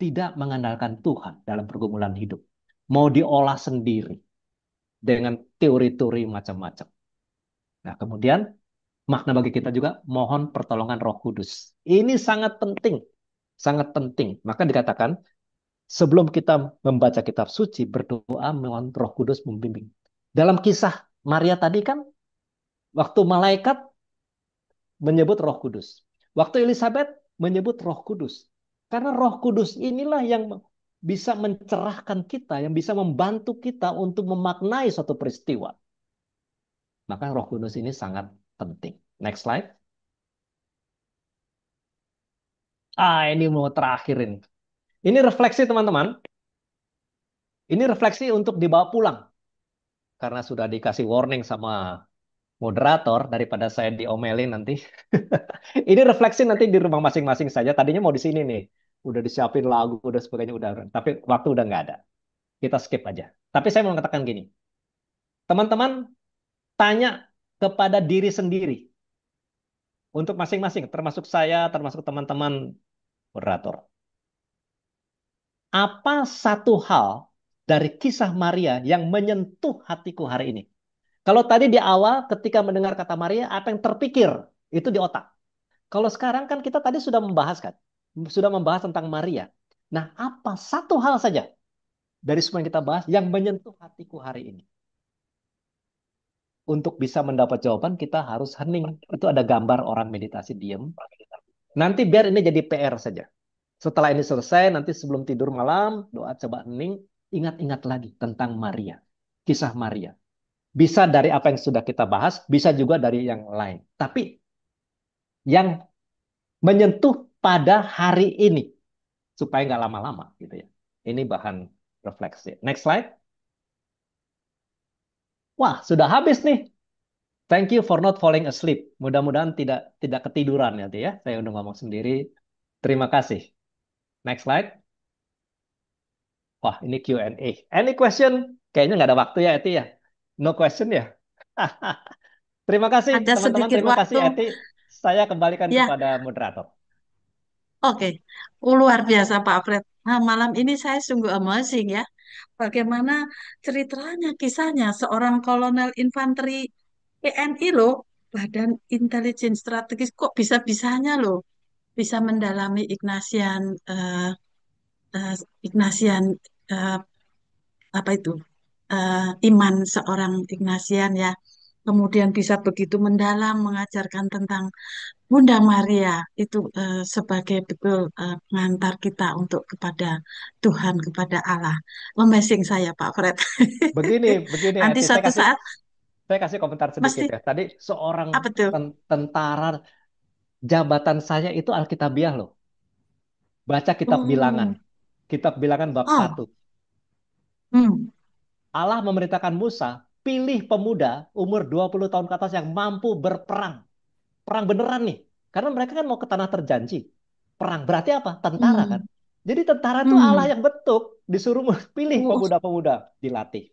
Tidak mengandalkan Tuhan dalam pergumulan hidup. Mau diolah sendiri. Dengan teori-teori macam-macam. Nah, kemudian makna bagi kita juga mohon pertolongan Roh Kudus. Ini sangat penting, sangat penting. Maka dikatakan sebelum kita membaca kitab suci berdoa mohon Roh Kudus membimbing. Dalam kisah Maria tadi kan waktu malaikat menyebut Roh Kudus. Waktu Elizabeth menyebut Roh Kudus. Karena Roh Kudus inilah yang bisa mencerahkan kita, yang bisa membantu kita untuk memaknai suatu peristiwa. Maka Roh Kudus ini sangat penting. Next slide. Ini mau terakhir ini. Ini refleksi teman-teman. Ini refleksi untuk dibawa pulang. Karena sudah dikasih warning sama moderator daripada saya diomelin nanti. Ini refleksi nanti di rumah masing-masing saja. Tadinya mau di sini nih. Udah disiapin lagu, udah sebagainya, udah. Tapi waktu udah nggak ada. Kita skip aja. Tapi saya mau mengatakan gini. Teman-teman tanya kepada diri sendiri. Untuk masing-masing. Termasuk saya, termasuk teman-teman moderator. Apa satu hal dari kisah Maria yang menyentuh hatiku hari ini? Kalau tadi di awal ketika mendengar kata Maria, apa yang terpikir? Itu di otak. Kalau sekarang kan kita tadi sudah membahas kan? Sudah membahas tentang Maria. Nah, apa satu hal saja dari semua yang kita bahas yang menyentuh hatiku hari ini? Untuk bisa mendapat jawaban, kita harus hening. Itu ada gambar orang meditasi diam. Nanti biar ini jadi PR saja. Setelah ini selesai, nanti sebelum tidur malam, doa coba hening, ingat-ingat lagi tentang Maria. Kisah Maria. Bisa dari apa yang sudah kita bahas, bisa juga dari yang lain. Tapi yang menyentuh pada hari ini. Supaya nggak lama-lama gitu ya. Ini bahan refleksi. Next slide. Wah, sudah habis nih. Thank you for not falling asleep. Mudah-mudahan tidak tidak ketiduran ya, ya. Saya udah ngomong sendiri. Terima kasih. Next slide. Wah, ini Q&A. Any question? Kayaknya nggak ada waktu ya, Eti ya. No question ya. Terima kasih Ada teman-teman. sedikit Terima kasih waktu. Eti. Saya kembalikan Ya, kepada moderator. oke. Luar biasa Pak Fred. Nah, malam ini saya sungguh amazing ya. Bagaimana ceritanya, kisahnya seorang kolonel infanteri TNI loh, Badan Intelijen Strategis kok bisa-bisanya loh, bisa mendalami eh, Ignatian eh, apa itu iman seorang Ignatian ya. Kemudian bisa begitu mendalam mengajarkan tentang Bunda Maria itu sebagai betul pengantar kita untuk kepada Tuhan, kepada Allah. Amazing saya Pak Fred. Begini, begini Nanti Eti. Saya suatu kasih saat saya kasih komentar sedikit mesti ya. Tadi seorang apa tuh? tentara jabatan saya itu Alkitabiah loh. Baca kitab bilangan. Oh, Kitab bilangan bab oh, 1. hmm, Allah memerintahkan Musa, pilih pemuda umur 20 tahun ke atas yang mampu berperang. Perang beneran nih. Karena mereka kan mau ke tanah terjanji. Perang berarti apa? Tentara kan. hmm, Jadi tentara itu Allah hmm. yang bentuk. Disuruh pilih Oh, pemuda-pemuda. Dilatih.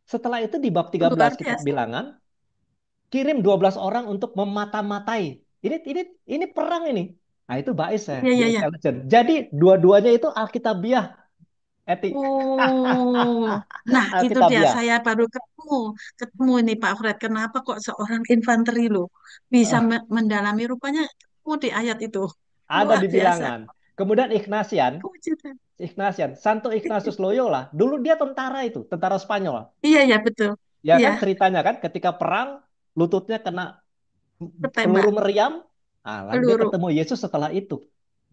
Setelah itu di bab luar 13 kitab biasa. bilangan, kirim 12 orang untuk memata-matai. Ini perang ini. Nah, itu Bais ya Iya, di iya, iya. intelligence. Jadi dua-duanya itu Alkitabiah, Eti. Oh, nah itu dia Alkitabiah. saya baru ketemu ini Pak Fred. Kenapa kok seorang infanteri loh bisa Eh, mendalami rupanya ketemu di ayat itu ada luar di biasa. bilangan. Kemudian Kejutan. Santo Ignatius Loyola. Dulu dia tentara itu, tentara Spanyol. Iya, iya betul. Ya Iya, kan ceritanya kan ketika perang lututnya kena peluru ketembak meriam. Ah, lalu dia peluru. ketemu Yesus setelah itu.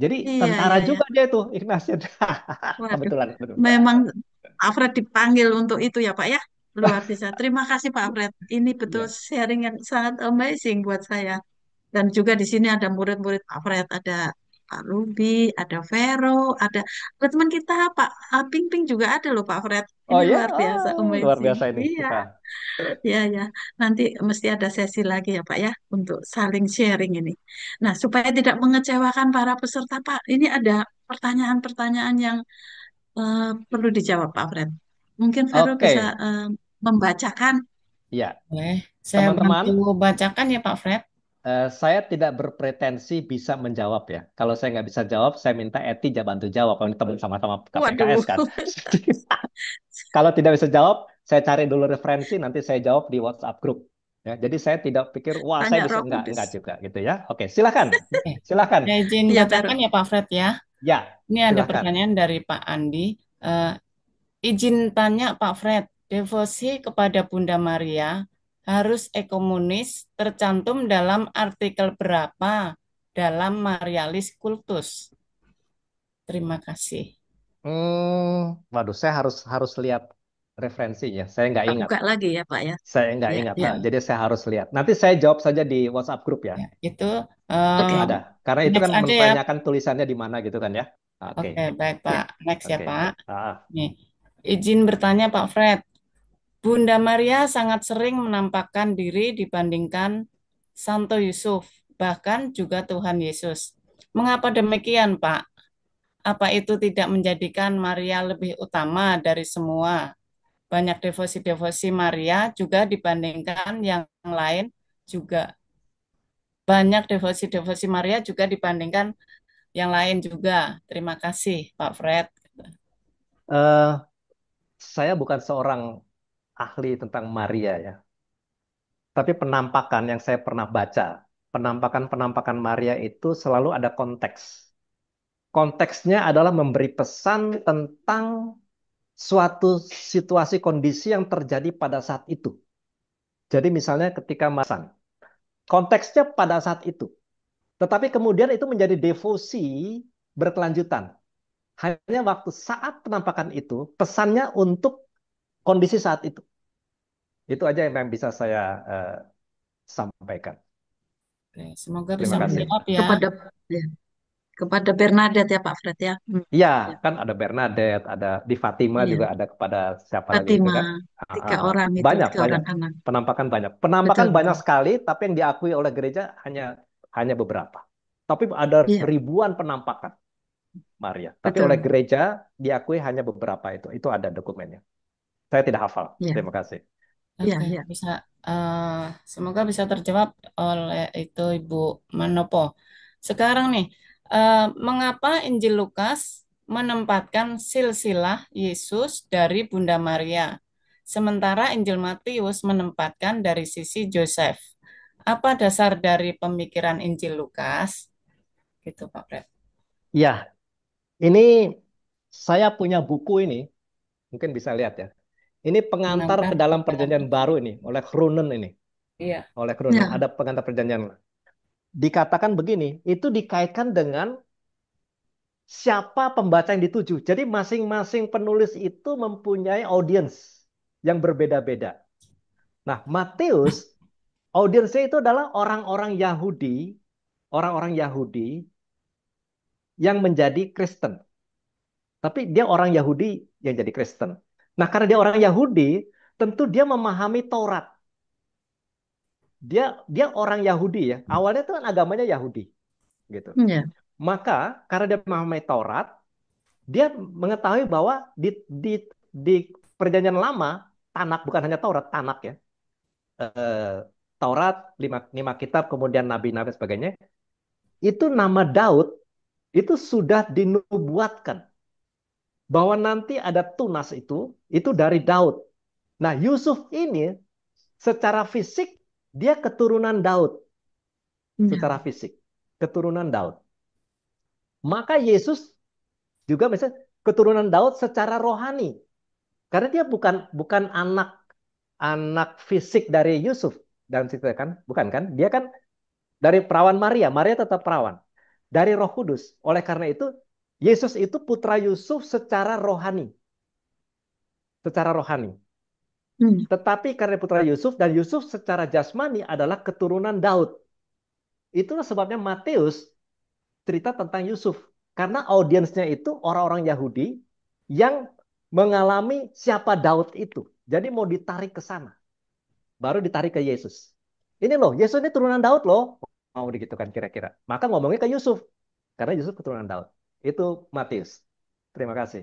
Jadi Iya, tentara iya, iya. juga dia itu Ignatius. Waduh, Kebetulan, kebetulan. memang Pak Fred dipanggil untuk itu ya Pak ya. Luar biasa. Terima kasih Pak Fred. Ini betul Ya. sharing yang sangat amazing buat saya. Dan juga di sini ada murid-murid Pak Fred, ada Pak Ruby, ada Vero, ada teman kita Pak Ping Ping juga ada loh Pak Fred. Oh Ini ya, luar biasa luar amazing. biasa ini Iya, kita. ya ya. Nanti mesti ada sesi lagi ya Pak ya untuk saling sharing ini. Nah, supaya tidak mengecewakan para peserta Pak, ini ada pertanyaan-pertanyaan yang perlu dijawab Pak Fred. Mungkin Vero bisa Oke, membacakan. ya Boleh, saya bantu teman-teman, bacakan ya Pak Fred. saya tidak berpretensi bisa menjawab ya. Kalau saya nggak bisa jawab, saya minta Eti bantu jawab. Kalau ini teman sama-sama KPKS Waduh. kan. Kalau tidak bisa jawab, saya cari dulu referensi, nanti saya jawab di WhatsApp grup. Ya, jadi saya tidak pikir, wah saya Tanya bisa Roh Kudus. enggak juga gitu ya. Oke, silakan, Oke, silakan. saya izin Iya, Vero. bacakan ya Pak Fred ya. Ya, Ini ada silakan. pertanyaan dari Pak Andi. Eh, izin tanya Pak Fred, devosi kepada Bunda Maria harus ekumenis tercantum dalam artikel berapa dalam Marialis Cultus? Terima kasih. Waduh, saya harus harus lihat referensinya. Saya nggak Kita ingat. buka lagi ya, Pak ya. Saya nggak Ya, ingat. ya. Jadi saya harus lihat. Nanti saya jawab saja di WhatsApp grup ya. Ya, itu Oke. Ada. Karena itu next kan aja ya. menanyakan tulisannya di mana gitu kan ya. Oke. Oke, baik Ya. Pak. Next ya Oke. Pak. Ah, Nih, Izin bertanya Pak Fred. Bunda Maria sangat sering menampakkan diri dibandingkan Santo Yusuf, bahkan juga Tuhan Yesus. Mengapa demikian, Pak? Apa itu tidak menjadikan Maria lebih utama dari semua? Banyak devosi-devosi Maria juga dibandingkan yang lain juga. Banyak devosi-devosi Maria juga dibandingkan yang lain juga. Terima kasih, Pak Fred. Eh, saya bukan seorang ahli tentang Maria ya, tapi penampakan yang saya pernah baca, penampakan-penampakan Maria itu selalu ada konteks. Konteksnya adalah memberi pesan tentang suatu situasi kondisi yang terjadi pada saat itu. Jadi misalnya ketika masan, konteksnya pada saat itu. Tetapi kemudian itu menjadi devosi berkelanjutan. Hanya waktu saat penampakan itu, pesannya untuk kondisi saat itu. Itu aja yang bisa saya eh, sampaikan. Oke, semoga bisa Terima kasih. menjawab ya. Kepada ya, kepada Bernadette ya Pak Fred ya. Iya, Ya. kan ada Bernadette, ada di Fatima juga Iya, ada kepada siapa lagi itu Fatima, kan? tiga orang itu, Banyak, tiga banyak. orang anak. Penampakan banyak. Betul, Penampakan banyak betul. sekali, tapi yang diakui oleh gereja hanya beberapa. Tapi ada Iya, ribuan penampakan Maria. Tapi oleh betul. gereja diakui hanya beberapa itu. Itu ada dokumennya. Saya tidak hafal. Iya, Terima kasih. iya, Oke, iya. bisa. Semoga bisa terjawab oleh itu Ibu Manopo. Sekarang nih, mengapa Injil Lukas menempatkan silsilah Yesus dari Bunda Maria, sementara Injil Matius menempatkan dari sisi Joseph? Apa dasar dari pemikiran Injil Lukas? Gitu, Pak Fred. Ya, ini saya punya buku ini. Mungkin bisa lihat ya. Ini pengantar Mengantar ke ke dalam dalam perjanjian tujuh. baru ini. Oleh Kronen ini. Iya. Oleh Kronen. Ya, Ada pengantar perjanjian. Dikatakan begini. Itu dikaitkan dengan siapa pembaca yang dituju. Jadi masing-masing penulis itu mempunyai audiens yang berbeda-beda. Nah, Matius, audiensnya itu adalah orang-orang Yahudi yang menjadi Kristen. Tapi dia orang Yahudi yang jadi Kristen. Nah, karena dia orang Yahudi, tentu dia memahami Taurat. Dia orang Yahudi ya. Awalnya itu kan agamanya Yahudi, gitu. ya. Maka karena dia memahami Taurat, dia mengetahui bahwa di Perjanjian Lama, Tanak bukan hanya Taurat, Tanak ya. Taurat, lima kitab, kemudian nabi-nabi dan sebagainya. Itu nama Daud itu sudah dinubuatkan bahwa nanti ada tunas itu dari Daud. Nah, Yusuf ini secara fisik dia keturunan Daud, Ya. secara fisik keturunan Daud. Maka Yesus juga misalnya keturunan Daud secara rohani, karena dia bukan bukan anak anak fisik dari Yusuf dalam situ kan, bukan kan? Dia kan dari perawan Maria, Maria tetap perawan dari Roh Kudus. Oleh karena itu, Yesus itu putra Yusuf secara rohani, secara rohani. Hmm. Tetapi karena putra Yusuf dan Yusuf secara jasmani adalah keturunan Daud. Itulah sebabnya Matius cerita tentang Yusuf. Karena audiensnya itu orang-orang Yahudi yang mengalami siapa Daud itu. Jadi mau ditarik ke sana. Baru ditarik ke Yesus. Ini loh, Yesus ini turunan Daud loh. Mau begitu kan kira-kira. Maka ngomongnya ke Yusuf. Karena Yusuf keturunan Daud. Itu Matius. Terima kasih.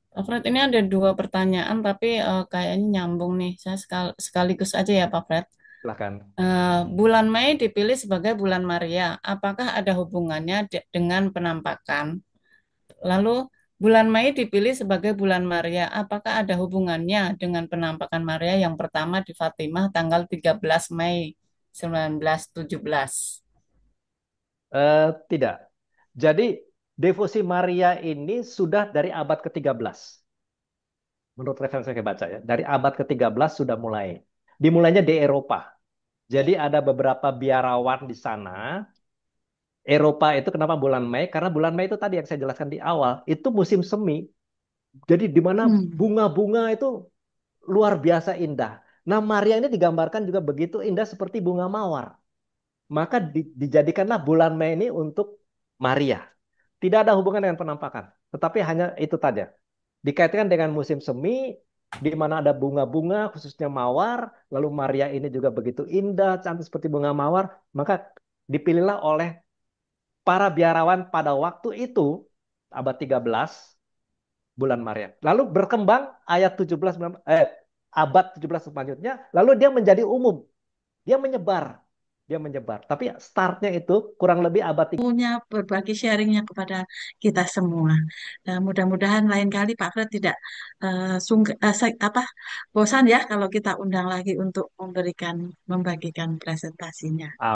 Pak Fred, ini ada dua pertanyaan, tapi kayaknya nyambung nih. Saya sekaligus aja ya, Pak Fred. Silahkan. Bulan Mei dipilih sebagai bulan Maria. Apakah ada hubungannya dengan penampakan? Lalu, bulan Mei dipilih sebagai bulan Maria. Apakah ada hubungannya dengan penampakan Maria yang pertama di Fatimah tanggal 13 Mei 1917? Tidak. Jadi devosi Maria ini sudah dari abad ke-13. Menurut referensi yang saya baca ya. Dari abad ke-13 sudah mulai. Dimulainya di Eropa. Jadi ada beberapa biarawan di sana. Eropa itu kenapa bulan Mei? Karena bulan Mei itu tadi yang saya jelaskan di awal. Itu musim semi. Jadi di mana Hmm. bunga-bunga itu luar biasa indah. Nah, Maria ini digambarkan juga begitu indah seperti bunga mawar. Maka dijadikanlah bulan Mei ini untuk Maria. Tidak ada hubungan dengan penampakan. Tetapi hanya itu saja. dikaitkan dengan musim semi, di mana ada bunga-bunga, khususnya mawar, lalu Maria ini juga begitu indah, cantik seperti bunga mawar, maka dipilihlah oleh para biarawan pada waktu itu, abad 13, bulan Maria. Lalu berkembang ayat 17, abad 17 selanjutnya, lalu dia menjadi umum, dia menyebar. Dia menyebar. Tapi startnya itu kurang lebih abad Punya berbagi sharingnya kepada kita semua. Mudah-mudahan lain kali Pak Fred tidak bosan ya kalau kita undang lagi untuk membagikan presentasinya.